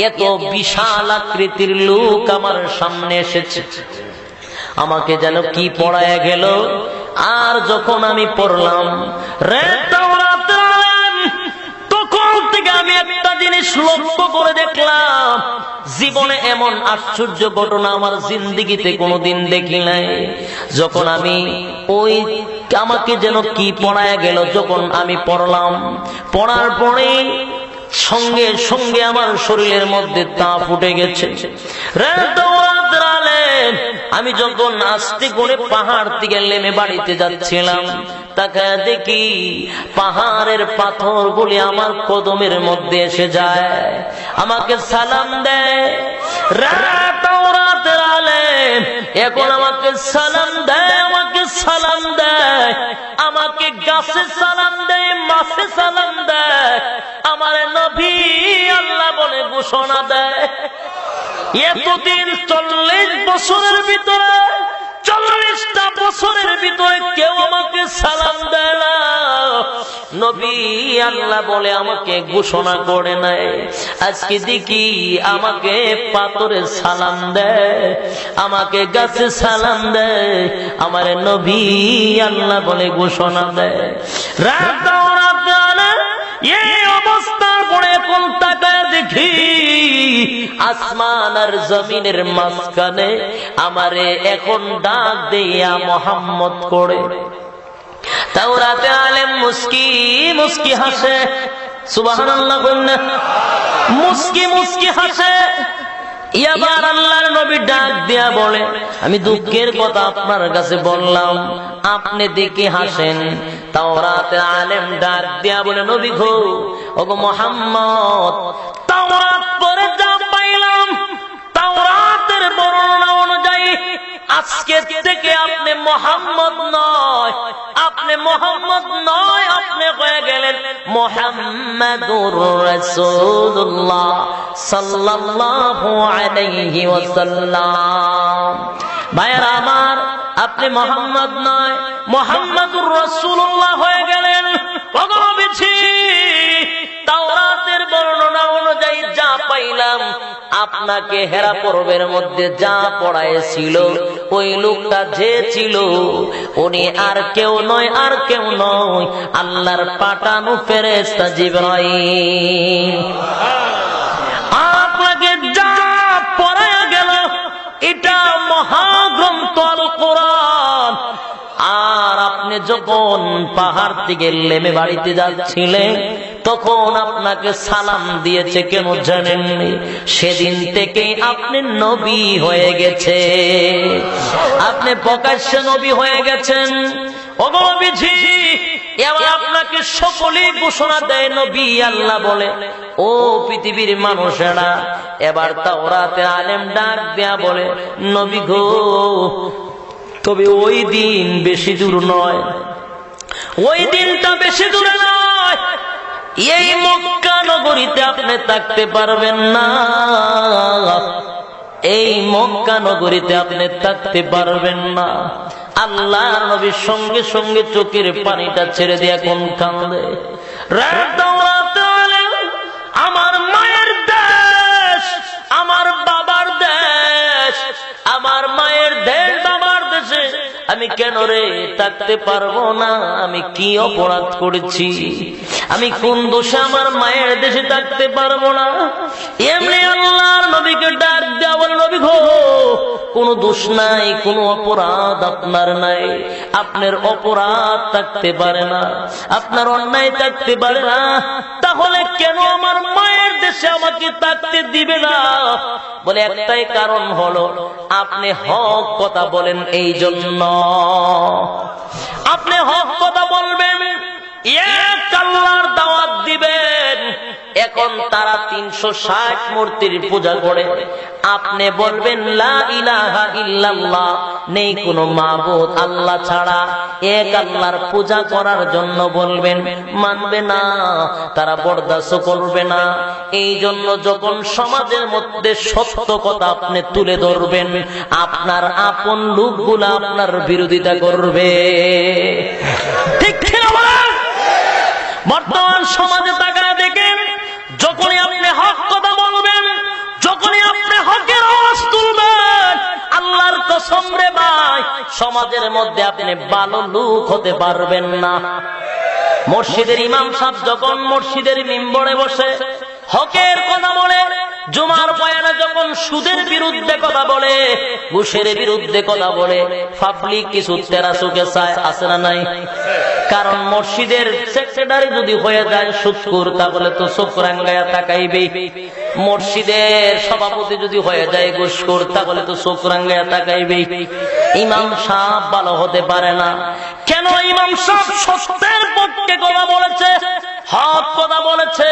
এত বিশাল আকৃতির লোক আমার সামনে এসেছে। আমাকে যেন কি পড়ায় গেল। আর যখন আমি পড়লাম, রে তাওরাতের আলেম, তখন থেকে আমি একটা জিনিস লক্ষ্য করে দেখলাম, জীবনে এমন আশ্চর্য ঘটনা আমার জিন্দেগিতে কোনোদিন দেখি নাই। যখন আমি ওই আমাকে যেন কি পড়ায় গেল, যখন আমি পড়লাম, পড়ার পরে সঙ্গে সঙ্গে আমার শরীরের মধ্যে তাপ উঠে গেছে। আমি যখন আস্তে করে পাহাড় থেকে নেমে বাড়িতে যাচ্ছিলাম, তাকে দেখি পাহাড়ের পাথরগুলি আমার কদমের মধ্যে এসে যায়, আমাকে সালাম দেয়। তাওরাতের আলেম এখন আমাকে সালাম দেয়, আমাকে সালাম দেয়, আমাকে গাছে সালাম দেয়, মাছে সালাম দেয়, আমার নবী আল্লাহ বলে ঘোষণা দেয়। এতদিন 40 বছরের ভিতরে, 40টা বছরের ভিতরে কেউ আমাকে সালাম দেয় না। নবী আল্লাহ বলে আমাকে ঘোষণা করে নাই। আজকে দেখি আমাকে পাথরে সালাম দেয়, আমাকে গাছে সালাম দেয়, আমার নবী আল্লাহ বলে ঘোষণা দেয়। রাত এই অবস্থার পরে কোন তাকায় দেখি আসমান আর জমিনের মাঝখানে আমারে এখন ডাক দিয়া মোহাম্মদ করে। তাওরাতে আলেম মুস্কি মুস্কি হাসে, সুবহানাল্লাহ বললেন, মুস্কি মুস্কি হাসে। এবার আল্লাহর নবী ডাক দিয়া বলে, আমি দুঃখের কথা আপনার কাছে বললাম, আপনি দেখে হাসেন। তাওরাতে আলেম ডাক দিয়া বলে, নবী গো, ওগো মুহাম্মদ, তাওরাত পড়ে যা পাইলাম, তাওরাতের বর্ণনা অনুযায়ী আজকে থেকে আপনি মুহাম্মদ নয়, আপনি মুহাম্মদ নয়, আপনি হয়ে গেলেন মুহাম্মাদুর রাসূলুল্লাহ সাল্লাল্লাহু আলাইহি ওয়াসাল্লাম। ভাইরা আমার, আপনি মুহাম্মদ নয়, মুহাম্মাদুর রাসূলুল্লাহ হয়ে গেলেন। ওগো নবীজি, তাওরাতের বর্ণনা অনুযায়ী যা পাইলাম, আপনাকে হেরা পর্বের মধ্যে যা পড়াইছিল, ওই লোকটা যে ছিল, উনি আর কেউ নয়, আর কেউ নয়, আল্লাহর পাঠানো ফেরেশতা জিবরাইল। আপনাকে যা পড়ায়া গেল, এটা মহাগ্রন্থ আল কোরআন। আর আপনি যখন পাহাড় থেকে নেমে বাড়িতে যাচ্ছিলেন, তখন আপনাকে সালাম দিয়েছে কেন জানেননি? সেদিন থেকে আপনি নবী হয়ে গেছে, আপনি প্রকাশ্যে নবী হয়ে গেছেন। ওগো নবীজি, এবার আপনাকে সকলেই ঘোষণা দেয় নবী। আল্লাহ বলে, ও পৃথিবীর মানুষেরা, এবার তাওরাতের আলেম ডাক দেয়া বলে, নবী গো, তবে ওই দিন বেশি দূর নয়, ওই দিনটা বেশি দূরে নয়, এই মক্কা নগরীতে আপনি থাকতে পারবেন না, এই মক্কা নগরীতে আপনি থাকতে পারবেন না। আল্লাহ নবীর সঙ্গে সঙ্গে চোখের পানিটা ছেড়ে দিয়ে কোন কান্দে। আমার মায়ের দেশ, আমার বাবার দেশ, আমার মায়ের দেশ, বাবার দেশে আমি কেন রে থাকতে পারবো না? আমি কি অপরাধ করেছি? আমি কোন দোষে আমার মায়ের দেশে থাকতে পারবো না? এমনি আল্লাহর নবীকে ডাক দেওয়া বলে, নবী গো, কোন দোষ নাই, কোন অপরাধ আপনার নাই, আপনার অপরাধ থাকতে পারে না, আপনার অন্যায় থাকতে পারে না, তাহলে কেন আমার মায়ের দেশে আমাকে থাকতে দিবে না? বলে একটাই কারণ হলো, আপনি হক কথা বলেন, এই জন্য আপনি হক কথা বলবেন, এক আল্লাহর দাওয়াত দিবেন। এখন তারা 360 মূর্তির পূজা করে, আপনি বলবেন লা ইলাহা ইল্লাল্লাহ, নেই কোনো মাবুদ আল্লাহ ছাড়া, এক আল্লাহর পূজা করার জন্য বলবেন, মানবে না, তারা বরদাস্ত করবে না। এই জন্য যখন সমাজের মধ্যে সত্য কথা আপনি তুলে ধরবেন, আপনার আপন লোকগুলা আপনার বিরোধিতা করবে। ঠিক ঠিক বলেন। বর্তমান সমাজে তাকায় দেখেন, যখনই আপনি হক কথা বলবেন, যখনই আপনি হকের আওয়াজ তুলবেন, আল্লাহর কসম রে ভাই, সমাজের মধ্যে আপনি ভালো লোক হতে পারবেন না। মসজিদের ইমাম সাহেব যখন মসজিদের মিম্বরে বসে হকের কথা বলে, জুমার বয়ানে যখন সুদের বিরুদ্ধে কথা বলে, ঘুষের বিরুদ্ধে কথা বলে, পাবলিক কিছু তেরা চোখে চায়, আছে না নাই? কারণ মসজিদের সেক্রেটারি যদি হয়ে যায় সুদখোর, তাহলে তো চোখ রাঙ্গায়া তাকাইবে। মসজিদের সভাপতি যদি হয়ে যায় ঘুষখোর, তাহলে তো চোখ রাঙ্গায়া তাকাইবে। ইমাম সাহেব ভালো হতে পারে না কেন? ইমাম সাহেব সত্যের পক্ষে কথা বলেছে, হক কথা বলেছে,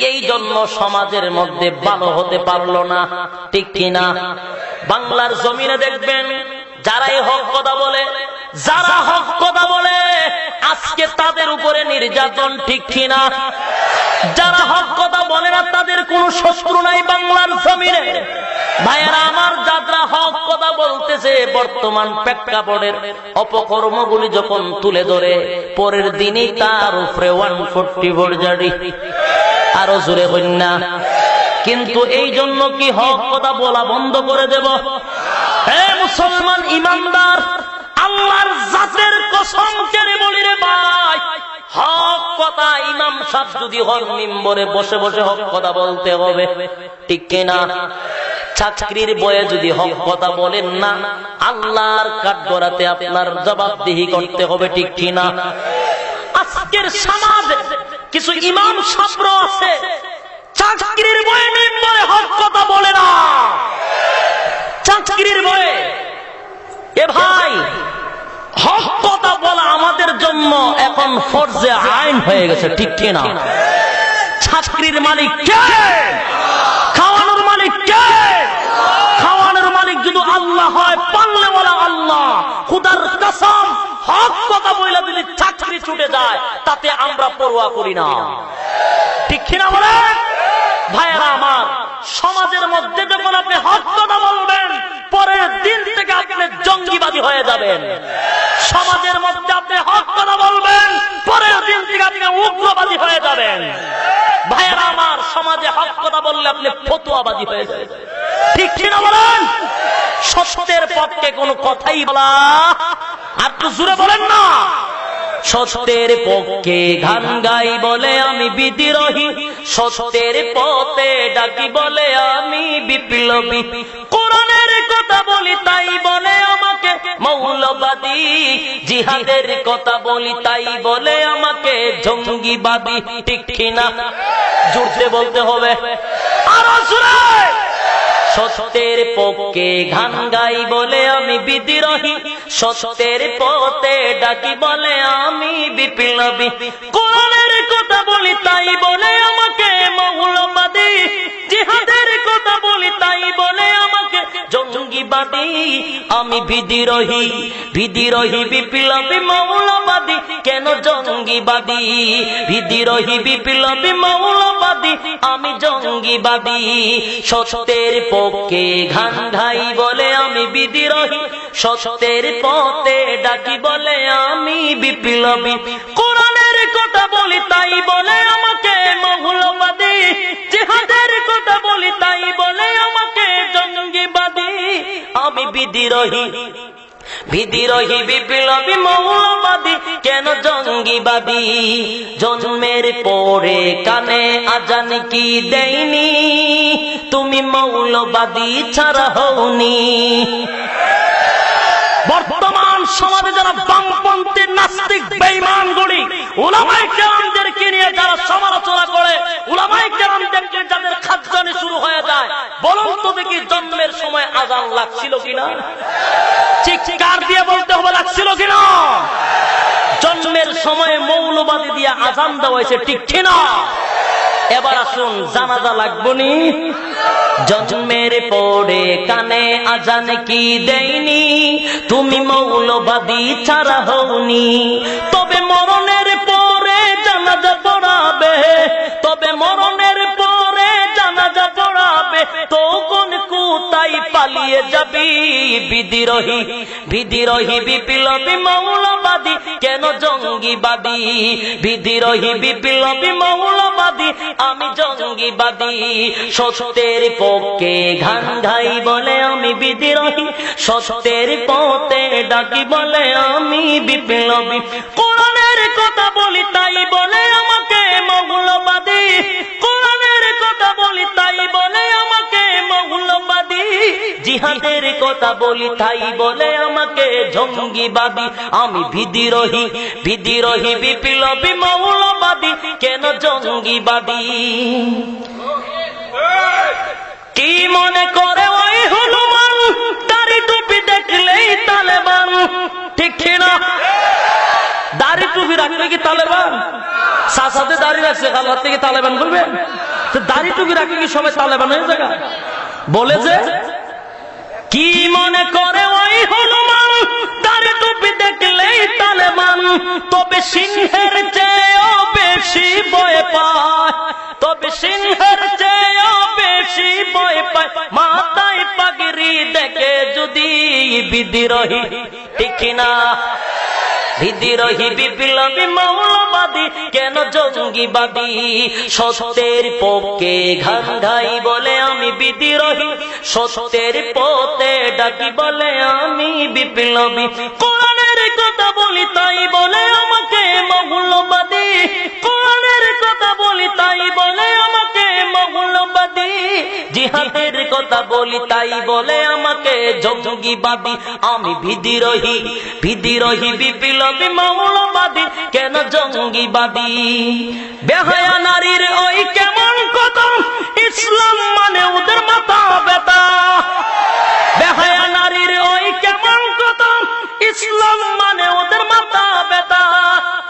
এই জন্য সমাজের মধ্যে ভালো হতে পারলো না। ঠিক কিনা? বাংলার জমিনে দেখবেন, যারাই হক কথা বলে, যারা হক কথা বলে, আজকে তাদের উপরে নির্যাতন। ঠিক কিনা? যারা হক কথা বলে না, তাদের কোনো শত্রু নাই বাংলার জমিনে। ভাইয়েরা আমার, যারা হক কথা বলতেছে, বর্তমান প্রেক্ষাপটের অপকর্মগুলি যখন তুলে ধরে, পরের দিনই তার উপরে 144 জারি। আরো জোরে কন্যা। কিন্তু এই জন্য কি হক কথা বলা বন্ধ করে দেব? হে মুসলমান ইমানদার, আল্লাহর জাতের কসম করে বলি রে ভাই, হক কথা ইমাম সাহেব যদি হন মিম্বরে বসে বসে হক কথা বলতে হবে। ঠিক কিনা? চাকরির বয়ে যদি হক কথা বলেন না, আল্লাহর কাঠগড়াতে আপনার জবাবদিহি করতে হবে। ঠিক কিনা? আজকের সমাজে কিছু ইমাম সাহেব আছে, চাকরির বয়ে মিম্বরে হক কথা বলে না, চাকরির বয়ে। এ ভাই, হক কথা বলা আমাদের জন্য এখন ফরজে আইন হয়ে গেছে। ঠিক কিনা? চাকরির মালিক কে? খাওয়ানোর মালিক কে? খাওয়ানোর মালিক যদি আল্লাহ হয়, পালনে বলা আল্লাহ, খুদার কসম, হক কথা বইলা যদি চাকরি ছুটে যায়, তাতে আমরা পরোয়া করি না। ঠিক কিনা বলেন? ভাইয়েরা আমার, সমাজের মধ্যে যখন আপনি হক কথা বলবেন, পরের দিন থেকে আপনি জঙ্গিবাদী হয়ে যাবেন। সমাজের মধ্যে আপনি হক কথা বলবেন, পরের দিন থেকে আপনি উগ্রবাদী হয়ে যাবেন। ভাইয়েরা আমার, সমাজে হক কথা বললে আপনি ফতুয়াবাদী হয়ে যাবেন। ঠিক কিনা বলেন? সত্যের পক্ষে কোনো কথাই বলা, আপনি জুড়ে বলেন না। সত্যের পক্ষে গান গাই বলে আমি বিদ্রোহী, সত্যের পথে ডাকি বলে আমি বিপ্লবী। কোরআনের কথা বলি তাই বলে আমাকে মৌলবাদী, জিহাদের কথা বলি তাই বলে আমাকে জঙ্গিবাদী। ঠিক কিনা? জোরে বলতে হবে। আরো জোরে। সত্যের পক্ষে গান গাই বলে আমি বিদ্রোহী, সত্যের পথে ডাকি বলে আমি বিপ্লবী। কোরআনের কথা বলি তাই বলে আমাকে মৌলবাদী, জিহাদের কথা বলি তাই বলে আমাকে জঙ্গিবাদী। আমি বিদ্রোহী, বিদ্রোহী বিপ্লবী মৌলবাদী, কেন জঙ্গিবাদী? বিদ্রোহী বিপ্লবী মৌলবাদী, আমি জঙ্গিবাদী। সত্যের পক্ষে গান গাই বলে আমি বিদ্রোহী, সত্যের পথে ডাকি বলে আমি বিপ্লবী। কোরআনের কথা বলি তাই বলে আমাকে মৌলবাদী, জিহাদের কথা বলি তাই বলে আমাকে জঙ্গিবাদী। আমি বিদ্রোহী, বিদ্রোহী বিপ্লবী মৌলবাদী, কেন জঙ্গিবাদী? জন্মের পরে কানে আজান কি দেয়নি, তুমি মৌলবাদী ছাড়া হওনি। বর্তমান সমাজে যারা বামপন্থী নাস্তিক বেঈমানগুলি উলামায়ে কেরামদেরকে নিয়ে যারা সমালোচনা করে, উলামায়ে কেরামদেরকে যাদের খাদ্যানি শুরু হয়ে যায়, বলুন তো দেখি জন্মের সময় আজান লাগছিল কিনা? চিৎকার দিয়ে বলতে হবে লাগছিল কিনা? জন্মের সময় মৌলবাদী দিয়ে আজান দেওয়া হয়েছে, ঠিক কিনা? এবার আসুন, জানাজা লাগবনি? জন্মের পরে কানে আজান কি দেয়নি, তুমি মৌলবাদী ছাড়া হওনি। তবে মরণের পরে জানাজা পড়াবে, তবে মরণের পরে জানাজা পড়াবে, তখন কোথায় পালিয়ে যাবি? বিদ্রোহী, বিদ্রোহী বিপ্লবী মৌলবাদী, কেন জঙ্গিবাদী? বিদ্রোহী বিপ্লবী মৌলবাদী, আমি জঙ্গিবাদী। সত্যের পক্ষে গান গাই বলে আমি বিদ্রোহী, সত্যের পথে ডাকি বলে আমি বিপ্লবী। কোরআনের কথা বলি তাই বলে আমাকে মৌলবাদী, কোরআনের কথা বলি তাই বলে আমাকে মৌলবাদী, জিহাদের কথা বলি তাই বলে আমাকে জঙ্গিবাদী। আমি বিদ্রোহী, বিদ্রোহী বিপ্লবী মৌলবাদী, কেন জঙ্গিবাদী? কি মনে করে ওই হনুমান, দাড়ি টুপি দেখলেই তালেবান? ঠিক কিনা? দাড়ি টুপি রাখলে কি তালেবান? সাথে দাড়ি রাখছে, কাল থেকে তালেবান বলবেন? দাড়ি টুপি রাখলে কি সবাই তালেবান হয়ে যাবে? বলে যে কি মনে করে ওই হনুমান, দাড়ি টুপি দেখলেই তালেবান? তবে সিংহের চেয়েও বেশি ভয় পায়, তবে সিংহের চেয়েও বেশি ভয় পায় মাথায় পাগড়ি দেখে যদি বিদ্রোহী। ঠিক কিনা? বিদ্রোহী বিপ্লবী মৌলবাদী, কেন জঙ্গিবাদী? সত্যের পক্ষে গান গাই বলে আমি বিদ্রোহী, সত্যের পথে ডাকি বলে আমি বিপ্লবী। কোরআনের কথা বলি তাই বলে আমাকে মৌলবাদী, কোরআনের কথা বলি তাই বলে আমাকে মৌলবাদী, জিহাদের কথা বলি তাই বলে আমাকে জঙ্গিবাদী। আমি বিদ্রোহী, বিদ্রোহী বিপ্লবী মৌলবাদী, কেন জঙ্গিবাদী? বেহায়া নারীর ওই কেমন কথা, ইসলাম মানে ওদের মাথা ব্যথা। বেহায়া নারীর ওই কেমন কথা, ইসলাম মানে ওদের মাথা ব্যথা।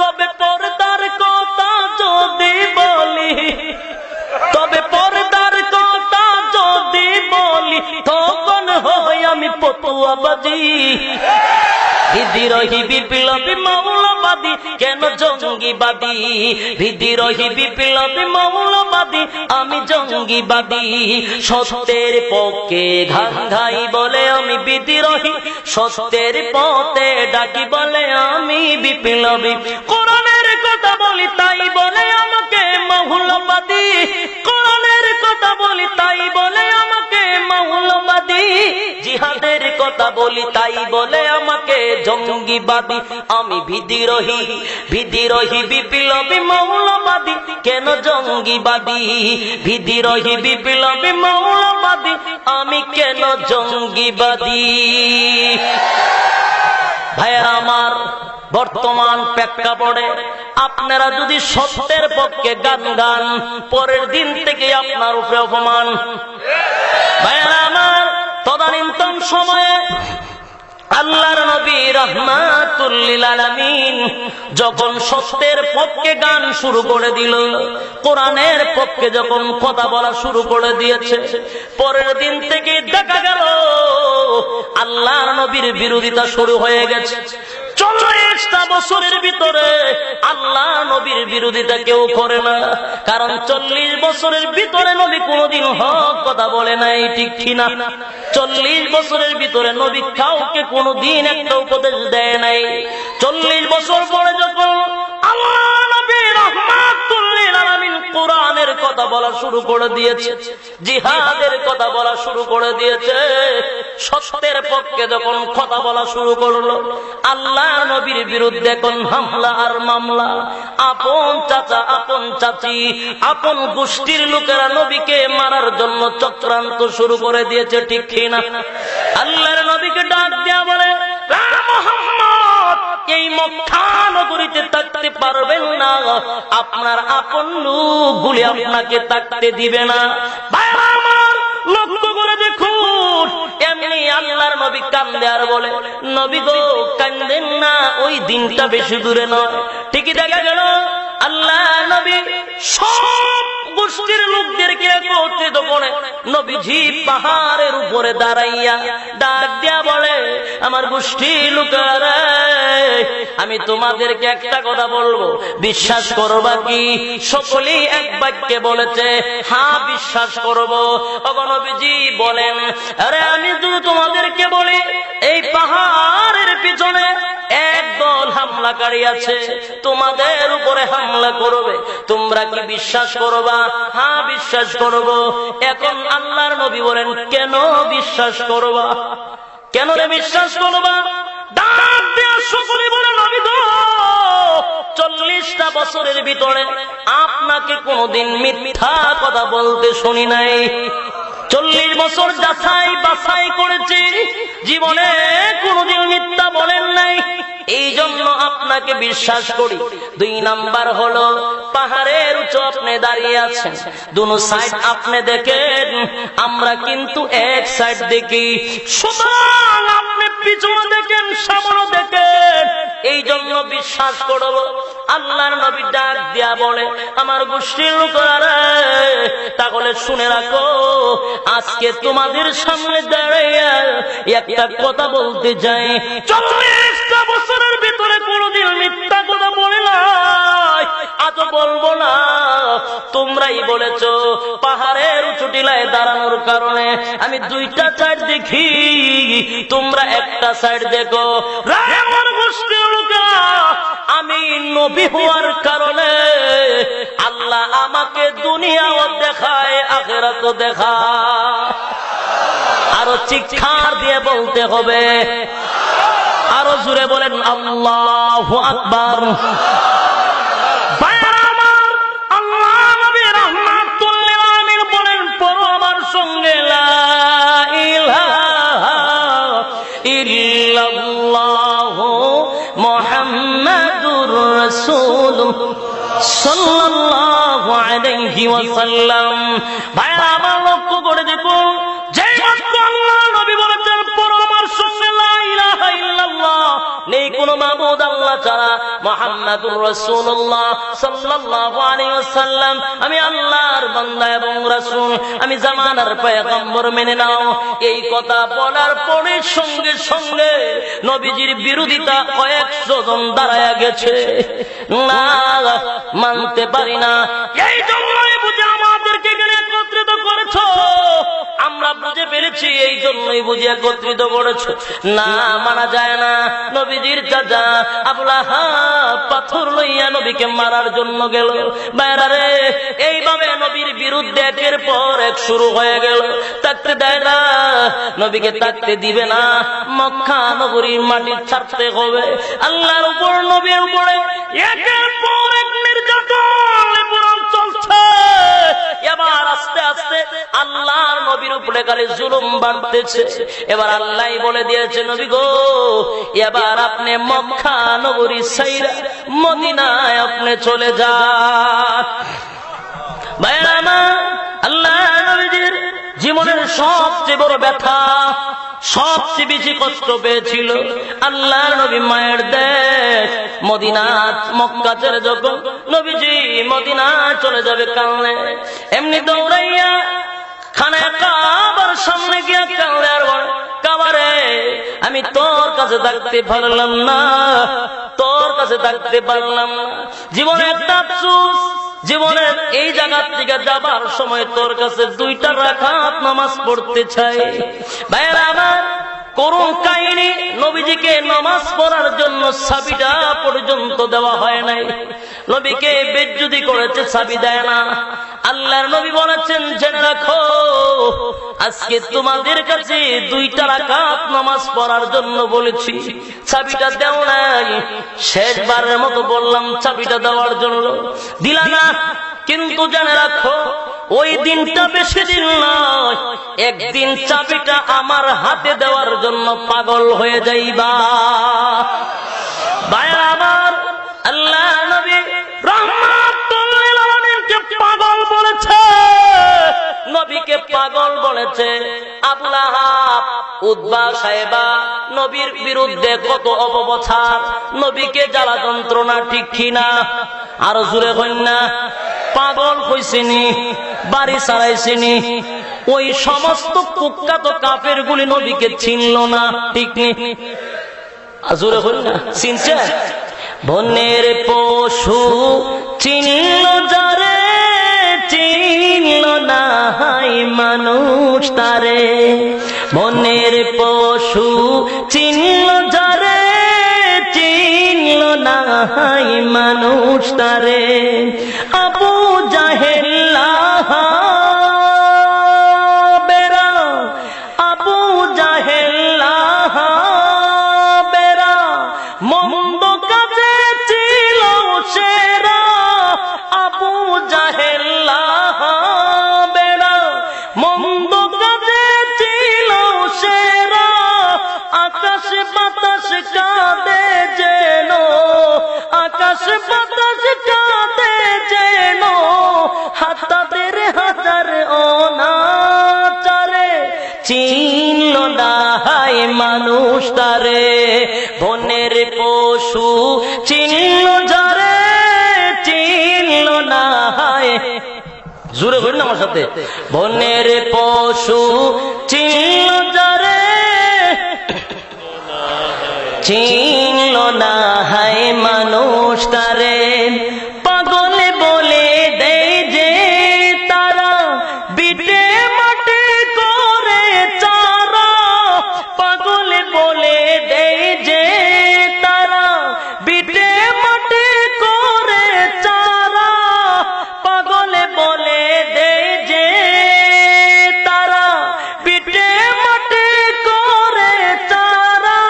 তবে পর্দার কথা যদি বলি, তবে পর্দার কথা যদি বলি, তখন হয় আমি ফতুয়াবাজি। বিদ্রোহী বিপ্লবী মৌলবাদী, কেন জঙ্গিবাদী? বিদ্রোহী বিপ্লবী মৌলবাদী, আমি জঙ্গিবাদী। সত্যের পক্ষে গান গাই বলে আমি বিদ্রোহী, সত্যের পথে ডাকি বলে আমি বিপ্লবী। কোরআনের কথা বলি তাই বলে আমাকে মৌলবাদী, কোরআনের কথা বলি তাই বলে আমাকে মৌলবাদী, জিহাদের কথা বলি তাই বলে আমাকে জঙ্গিবাদী। আমি বিদ্রোহী বিপ্লবী মৌলবাদী, কেন জঙ্গিবাদী? বিদ্রোহী বিপ্লবী মৌলবাদী, আমি কেন জঙ্গিবাদী? ভাইরা আমার, বর্তমান প্রেক্ষাপটে আপনারা যদি সত্যের পক্ষে গান গান, পরের দিন থেকে আপনার উপরে অপমান। ভাইরা আমার, তদানীন্তন সময়ে আল্লাহর নবী রাহমাতুল লিল আলামিন যখন সত্যের পক্ষে গান শুরু করে দিল, কোরআনের পক্ষে যখন কথা বলা শুরু করে দিয়েছে, পরের দিন থেকে দেখা গেল আল্লাহর নবীর বিরোধিতা শুরু হয়ে গেছে। 40টা বছরের ভিতরে আল্লাহ নবীর বিরোধিতা কেউ করে না, কারণ 40 বছরের ভিতরে নবী কোনদিন হক কথা বলে নাই, ঠিক কিনা? 40 বছরের ভিতরে নবী কাউকে কোনদিন একটা উপদেশ দেয় নাই। 40 বছর পরে যখন আল্লাহ নবী রাহমাতুল লিল আলামিন কোরআনের কথা বলা শুরু করে দিয়েছে, জিহাদের কথা বলা শুরু করে দিয়েছে, সত্যের পক্ষে যখন কথা বলা শুরু করলো, আল্লাহ নবীর বিরুদ্ধে কোন হামলা আর মামলা। আপন চাচা, আপন চাচি, আপন গোষ্ঠীর লোকেরা নবীকে মারার জন্য চক্রান্ত শুরু করে দিয়েছে, ঠিক কিনা? আল্লাহর নবীকে ডাক দেয়া বলে, মুহাম্মদ, এই মক্কা নগরীতে থাকতে পারবেন না, আপনার আপন লোকগুলি আপনাকে থাকতে দিবে না। ভাইরা আমার, লক্ষ্য করে দেখুন, এমনি আল্লাহর নবী কান্দে আর বলে, নবী গো কান্দেন না, ওই দিনটা বেশি দূরে নয়। ঠিকই দেখা গেল আল্লাহ নবী সব গোষ্ঠীর লোকদেরকে একত্রিত করে নবীজি পাহাড়ের উপরে দাঁড়াইয়া ডাক দিয়া বলে, আমার গোষ্ঠীর লোকেরা, আমি তোমাদেরকে একটা কথা বলবো, বিশ্বাস করবা কি? সকলেই এক বাক্যে বলেছে, হ্যাঁ বিশ্বাস করবো। ওগো নবীজি বলেন, আরে আমি যদি তোমাদেরকে বলি এই পাহাড়ের পিছনে একদল হামলাকারী আছে, তোমাদের উপরে হামলা করবে, তোমরা কি বিশ্বাস করবা? হ্যাঁ বিশ্বাস করব। এখন আল্লাহর নবী বলেন, কেন বিশ্বাস করবা? কেন রে বিশ্বাস করবা? ডাক দিয়ে সকলে বলে, নবী গো, 40টা বছরের ভিতরে আপনাকে কোনদিন মিথ্যা কথা বলতে শুনি নাই। 40 বছর যাচাই বাছাই করেছি, জীবনে কোনদিন মিথ্যা বলেন নাই, এই জন্য আপনাকে বিশ্বাস করি। 2 নাম্বার হলো, পাহাড়ের উঁচু আপনি দাঁড়িয়ে আছেন, দুনো সাইড আপনি দেখেন, আমরা কিন্তু এক সাইড দেখি, সুতরাং আপনি পিছনে দেখেন, সামনে দেখেন, এই জন্য বিশ্বাস করব। আল্লাহর নবী ডাক দিয়া বলে, আমার গোষ্ঠীর লোকেরা, তাহলে শুনে রাখো, আজকে তোমাদের সামনে দাঁড়াইয়া একটা কথা বলতে যাই, 40টা বছরের ভিতরে কোনদিন মিথ্যা কথা বলে নাই, আজ বলবো না। তোমরাই বলেছো পাহাড়ের উঁচু টিলায় দাঁড়ানোর কারণে আমি 2টা সাইড দেখি, তোমরা একটা সাইড দেখো। আমার গোষ্ঠীর লোকেরা, আমি নবী হওয়ার কারণে আল্লাহ আমাকে দুনিয়াও দেখায়, আখিরাতও দেখায়। আরো চিৎকার দিয়ে বলতে হবে, আরো জোরে বলেন আল্লাহু আকবার। আল্লাহ নবী রাহমাতুল লিল আলামিন বলেন, পড়ো আমার সঙ্গে, লা ইলাহা ইল্লাল্লাহু মুহাম্মাদুর রাসূলুল্লাহ সাল্লাল্লাহু আলাইহি ওয়াসাল্লাম। ভাইরা আমার, লক্ষ্য করে দেখুন, যে মাত্র আল্লাহ নবী বলেছেন, পড়ো আমার সঙ্গে, লা ইলাহা ইল্লাল্লাহ, নেই কোনো মাবুদ আল্লাহ ছাড়া, মুহাম্মাদুর রাসূলুল্লাহ সাল্লাল্লাহু আলাইহি ওয়াসাল্লাম, আমি আল্লাহর বান্দা এবং রাসূল, আমি জামানার পয়গম্বর, মেনে নাও। এই কথা বলার পরে সঙ্গে সঙ্গে নবীজির বিরোধিতা 100 জন দাঁড়ায়া গেছে, না মানতে পারি না, এই জন্যই বুঝে আমাদেরকে এখানে একত্রিত করেছো। আমরা আমরা বুঝে পেরেছি, এই জন্যই বুঝে একত্রিত করেছো। না, মানা যায় না। নবীজির চাচা আবু লাহাব পাথর লইয়া নবীকে মারার জন্য গেল। বাইরা রে, এইভাবে নবীর বিরুদ্ধে একের পর এক শুরু হয়ে গেল। থাকতে দেয় না, নবীকে থাকতে দিবে না। মক্কা নগরীর মাটি ছাড়তে হবে। আল্লাহর উপর, নবীর উপরে একের পর এক নির্যাতন চলছে। এবার আস্তে আস্তে আল্লাহর নবীর উপরে খালি জুলুম বাড়তেছে। এবার আল্লাহ বলে দিয়েছে, নবী গো, এবার আপনি মক্কা নগরী ছাইরা মদিনায় আপনি চলে যান। ভাইরা আমার, আল্লাহ নবীর জীবনের সবচেয়ে বড় ব্যথা, সবচেয়ে বেশি কষ্ট পেয়েছিল আল্লাহর নবী মায়ের দেশ মদিনা, মক্কা ছেড়ে যখন নবীজি মদিনা চলে যাবে কালনে, এমনি দৌড়াইয়া খানায় কাবার সামনে গিয়া কালনে আর বলে, কাবারে আমি তোর কাছে থাকতে পারলাম না, তোর কাছে থাকতে পারলাম না। জীবনে একটা আফসোস, জীবনের এই জায়গা থেকে যাবার সময় তোর কাছে 2 রাকাত নামাজ পড়তে চাই। ভাইরা আমার, করুণ কাহিনী, নবীজিকে নামাজ পড়ার জন্য চাবিটা পর্যন্ত দেওয়া হয় নাই। নবীকে বেজ্জতি করেছে, চাবি দেয় না। আল্লাহর নবী বলেছেন, জেনে রাখো, আজকে তোমাদের কাছে 2 রাকাত নামাজ পড়ার জন্য বলেছি, চাবিটা দেও নাই। শেষবারের মতো বললাম চাবিটা দেওয়ার জন্য, দিলা না। কিন্তু জেনে রাখো, ওই দিনটা বেশি দিন নয়, একদিন চাবিটা আমার হাতে দেওয়ার জন্য পাগল হয়ে যাইবা। ভাইরা আমার, আল্লাহ নবী রাহমাতুল লিল আলামিনকে পাগল বলেছে, নবীকে পাগল বলেছে। আবু লাহাব, উতবা, সাইবা নবীর বিরুদ্ধে কত অপপ্রচার, নবীকে জ্বালা যন্ত্রণা, ঠিক কিনা? আরো জোরে কইন না। পাগল কইছেনি, বাড়ি ছাড়াইছেনি। ওই সমস্ত কুখ্যাত কাফের গুলি নবীকে চিনল না, ঠিক নেই? জোরে কইন না। চিনছে? বনের পশু চিনল যারে, চিনল না হাই মানুষ তারে। বনের পশু চিনল যারে, চিনল না হাই মানুষ তারে। আবু জাহেল বেরা, আবু জাহেল বেরা, মন্দ কাজে ছিল সেরা। আবু জাহেল বেরা, মন্দ কাজে ছিল সেরা। আকাশ বাতাস কাঁদে যেন, আকাশ বাতাস কাঁদে যেন, হাতাদের হাজার অনাচারে। চিনল না হাই মানুষ তারে। বনের পশু চিনল যারে, চিনল না হায়। জোরে বলুন আমার সাথে, বনের পশু চিনল যারে, চিনল না হায় মানুষ তারে। পাগলে বলে দেয় যে তারা, বিটে মাটি করে চারা। পাগলে বলে দেয় যে তারা, বিটে মাটি করে চারা। পাগলে বলে দেয় যে তারা, বিটে মাটি করে চারা।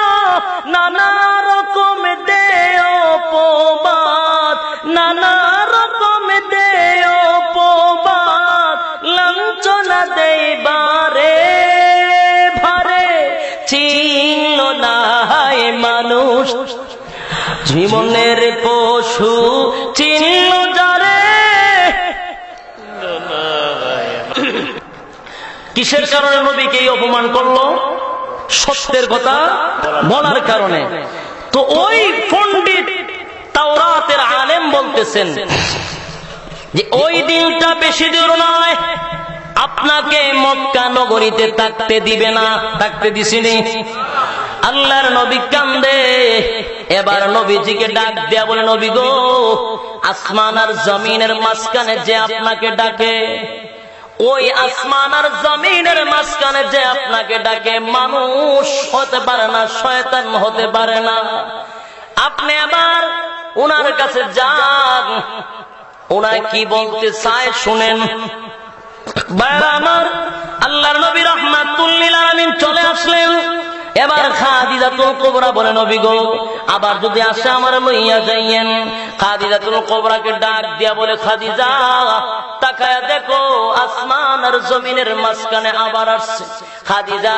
নানা রকম দেয় অপবাদ, নানা রকম দেয় অপবাদ, লাঞ্ছনা দেয় বারে ভারে। চিনল না হায় মানুষ, জীবনের পশু চিনল যারে। কিসের কারণে নবীকে অপমান করলো? সত্যের কথা বলার কারণে। তো ওই পণ্ডিত তাওরাতের আলেম বলতেছেন যে ওই দিনটা বেশি দূর নয়, আপনাকে মক্কা নগরীতে থাকতে দিবে না। থাকতে দিছিনি? আল্লাহর নবী কান্দে। এবার নবীজিকে ডাক দেয়া বলে, নবী গো, আসমান আর জমিনের মাঝখানে যে আপনাকে ডাকে, ওই আসমান আর জমিনের মাঝখানে যে আপনাকে ডাকে মানুষ হতে পারে না, শয়তান হতে পারে না। আপনি আবার ওনার কাছে যান, ওনার কি বলতে চায় শুনেন। আমার আল্লাহর নবী রাহমাতুল লিল আলামিন চলে আসলেন। এবার খাদিজাতুল কুবরা বলে, নবী গো, আবার যদি আসে আমার লইয়া যাইয়েন। খাদিজাতুল কুবরাকে ডাক দিয়া বলে, খাদিজা তাকায়া দেখো, আসমান আর জমিনের মাঝখানে আবার আসছে। খাদিজা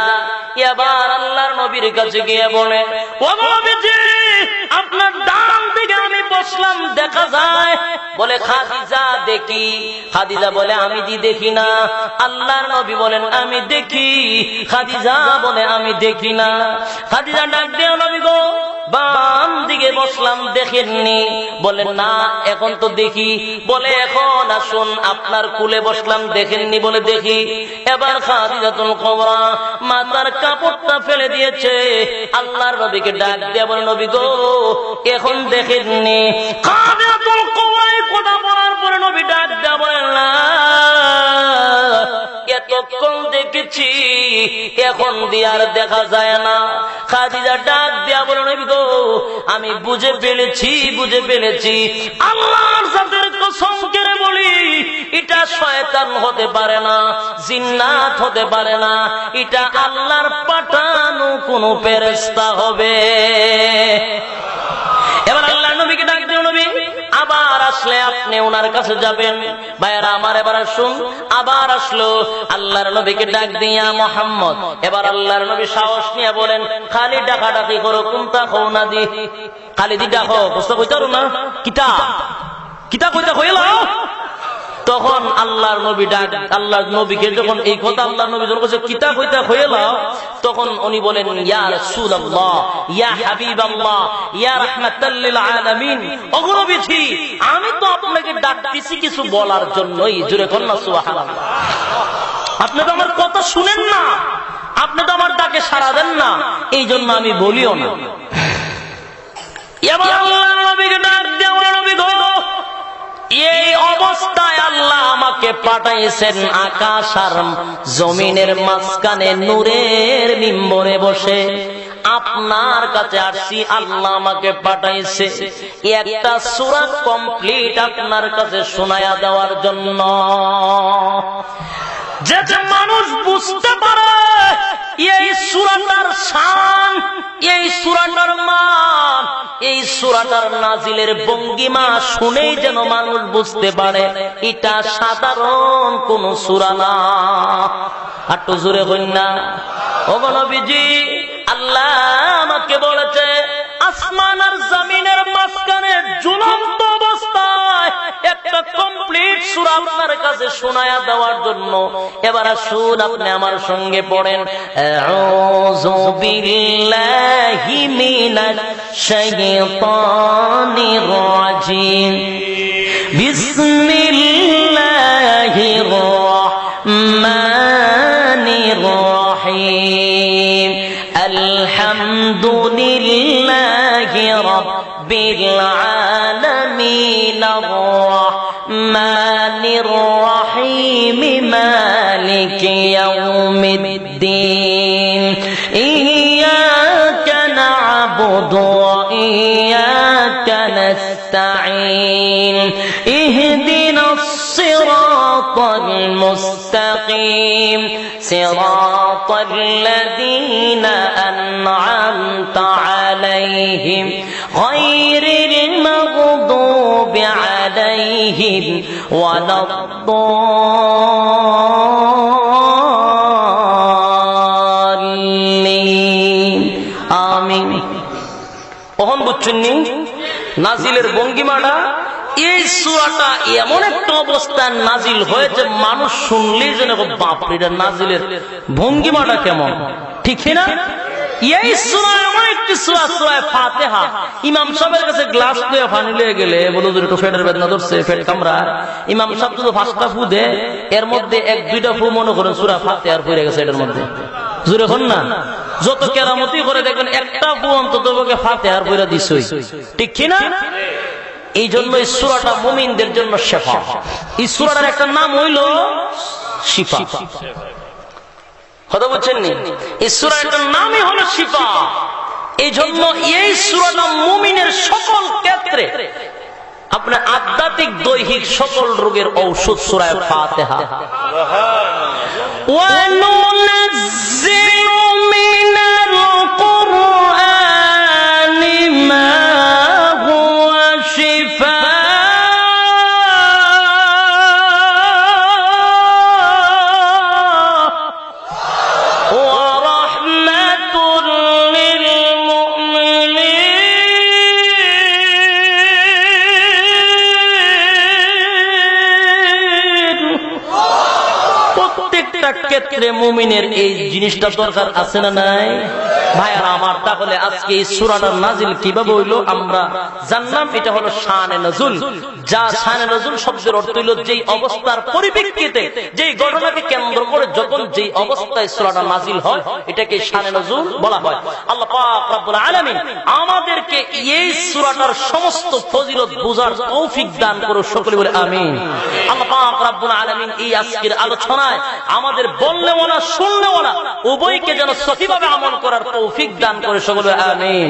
এবার আল্লাহর নবীর কাছে গিয়ে বলে, ও নবীজি, আপনার ডান দিকে আমি বসলাম, দেখা যায়? বলে, খাদিজা দেখি। খাদিজা বলে, আমি দেখি না। আল্লাহর নবী বলেন, আমি দেখি। খাদিজা বলে, আমি দেখি না। খাদিজা ডাক দিয়ে, নবী গো, বাম দিকে বসলাম, দেখেননি? বলে, না, এখন তো দেখি। বলে, এখন আসুন, আপনার কুলে বসলাম, দেখেননি? বলে, দেখি। এবার খাদিজাতুল কুবরা মাথার কাপড়টা ফেলে দিয়েছে, আল্লাহর নবীকে ডাক দিয়ে বলে, নবী গো, এখন দেখেননি? খাদিজাতুল কুবরা কথা বলার পরে নবী ডাক দিয়ে বলেন, না, এতক্ষণ দেখেছি, এখন দিয়ে আর দেখা যায় না। খাদিজা ডাক দিয়া বলে, নবী গো, আমি বুঝে ফেলেছি। আল্লাহর জাতের কসম করে বলি, এটা শয়তান হতে পারে না, জিন্নাত হতে পারে না, এটা আল্লাহর পাঠানো কোন ফেরেশতা হবে। এবার আল্লাহর নবীকে ডাক দিল, নবী আবার আসলে আপনি ওনার কাছে যাবেন। ভাইয়ারা আমার, এবার আসুন। আবার আসলো, আল্লাহর নবীকে ডাক দিয়া, মুহাম্মদ। এবার আল্লাহর নবী সাহস নিয়ে বলেন, খালি ডাকাডাকি করো, কোনটা খো না দি, খালি দি ডাকো, বুঝতে কইতারো না, কিতা কইতা কইলা। তখন আল্লাহর নবী ডাক, আল্লাহর নবীকে যখন এই কথা আল্লাহর নবী যখন বলছে কিতা কইতা কইলা, তখন উনি বলেন, ইয়া রাসূলুল্লাহ, ইয়া হাবিবাল্লাহ, ইয়া রাহমাতাল লিল আলামিন, ওগো নবীজি, আমি তো আপনাকে ডাকতেছি কিছু বলার জন্যই। জোরে কোন না সুবহানাল্লাহ। আপনি তো আমার কথা শুনেন না, আপনি তো আমার ডাকে সাড়া দেন না, এই জন্য আমি বলিও না। এবার আল্লাহর নবীকে ডাক দেয়া, নবী গো, এই অবস্থায় আল্লাহ আমাকে পাঠাইছেন আকাশ আর জমিনের মাঝখানে নূরের মিম্বরে বসে। আপনার কাছে আসছি, আল্লাহ আমাকে পাঠাইছে একটা সূরা কমপ্লিট আপনার কাছে শোনায়া দেওয়ার জন্য, যাতে মানুষ বুঝতে পারে এই সূরাটার শান, এই সূরাটার মান, এই সূরাটার নাজিলের ভঙ্গিমা শুনেই যেন মানুষ বুঝতে পারে এটা সাধারণ কোন সূরা না। একটু জোরে বলুন না। ওগো নবীজি, আল্লাহ আমাকে বলেছে আসমান আর জমিনের মাঝখানে ঝুলন্ত অবস্থায় একটা কমপ্লিট সূরা আপনার কাছে শোনায়া দেওয়ার জন্য। এবার আসুন, আপনি আমার সঙ্গে পড়েন, আউযু বিল্লাহি মিনাশ শাইতানির রাজিম, বিসমিল্লাহির রাহমানির রাহিম, আলহামদুলিল্লাহি রাব্বিল আলামিন, আর-রাহমানির রাহিম, মালিকি ইয়াউমিদ্দিন, ইয়্যাকা না'বুদু ওয়া ইয়্যাকা নাস্তাঈন, ইহদিনাস সিরাতাল মুস্তাকিম, সিরাতাল লাযীনা আন'আমতা আলাইহিম, গায়রিল মাগদুবি আলাইহিম ওয়ালাদ-দাল্লিন। আমিন। কখন বুঝছেননি নাজিলের ভঙ্গিমাটা? এই সূরাটা এমন একটা অবস্থায় নাজিল হয়েছে, মানুষ শুনলেই যেন বাপরে, এটা নাজিলের ভঙ্গিমাটা কেমন, ঠিক না? এই সূরা এমন একটি সূরা, সূরা ফাতিহা। ইমাম সাহেবের কাছে গ্লাস দিয়ে পানি লয়ে গেলে বলে, একটু পেটের বেদনা ধরছে, পেট কামড়া। ইমাম সাহেব তো 5টা ফু দে, এর মধ্যে 1-2টা ফু মনে করেন সূরা ফাতিহার পড়ে গেছে এটার মধ্যে। জোরে কোন না। যত কেরামতি করে দেখবেন একটা ফু অন্তত ফাতিহার পড়ে দিছই, ঠিক কি না? এই জন্য এই সূরাটা মুমিনদের জন্য শেফা। এই সূরাটার একটা নাম হইল শিফা। কথা বলছেন নি? এই সূরাটার নামই হলো শিফা। এই জন্য এই সূরাটা মুমিনের সকল ক্ষেত্রে আপনার আধ্যাত্মিক দৈহিক সকল রোগের ঔষধ সূরা ফাতিহা। ওয়া নুনাজ্জিলু মিনাল কুরআনি মা হুয়া শিফা ওয়া রাহমাতুল লিল ক্ষেত্রে মুমিনের এই জিনিসটা দরকার আছে না নাই? ভাইয়ারা আমার, তাহলে আজকে এই সূরাটার নাজিল কিভাবে হইলো আমরা জানলাম। এটা হলো শানে নজুল। যা শানে নজুল শব্দের অর্থ হইল যেই অবস্থার পরিপ্রেক্ষিতে, যেই ঘটনাকে কেন্দ্র করে যখন যেই অবস্থায় সূরাটা নাজিল হয়, এটাকে শানে নজুল বলা হয়। আল্লাহ পাক রব্বুল আলামিন আমাদেরকে এই সূরাটার সমস্ত ফজিলত বুঝার তৌফিক দান করুন, সকলে বলে আমিন। আল্লাহ পাক রব্বুল আলামিন এই আজকের আলোচনায় আমাদের বললেওয়ালা শুনলেওয়ালা উভয়কে যেন সঠিকভাবে আমল করার তৌফিক দান করে, সকলে আমিন।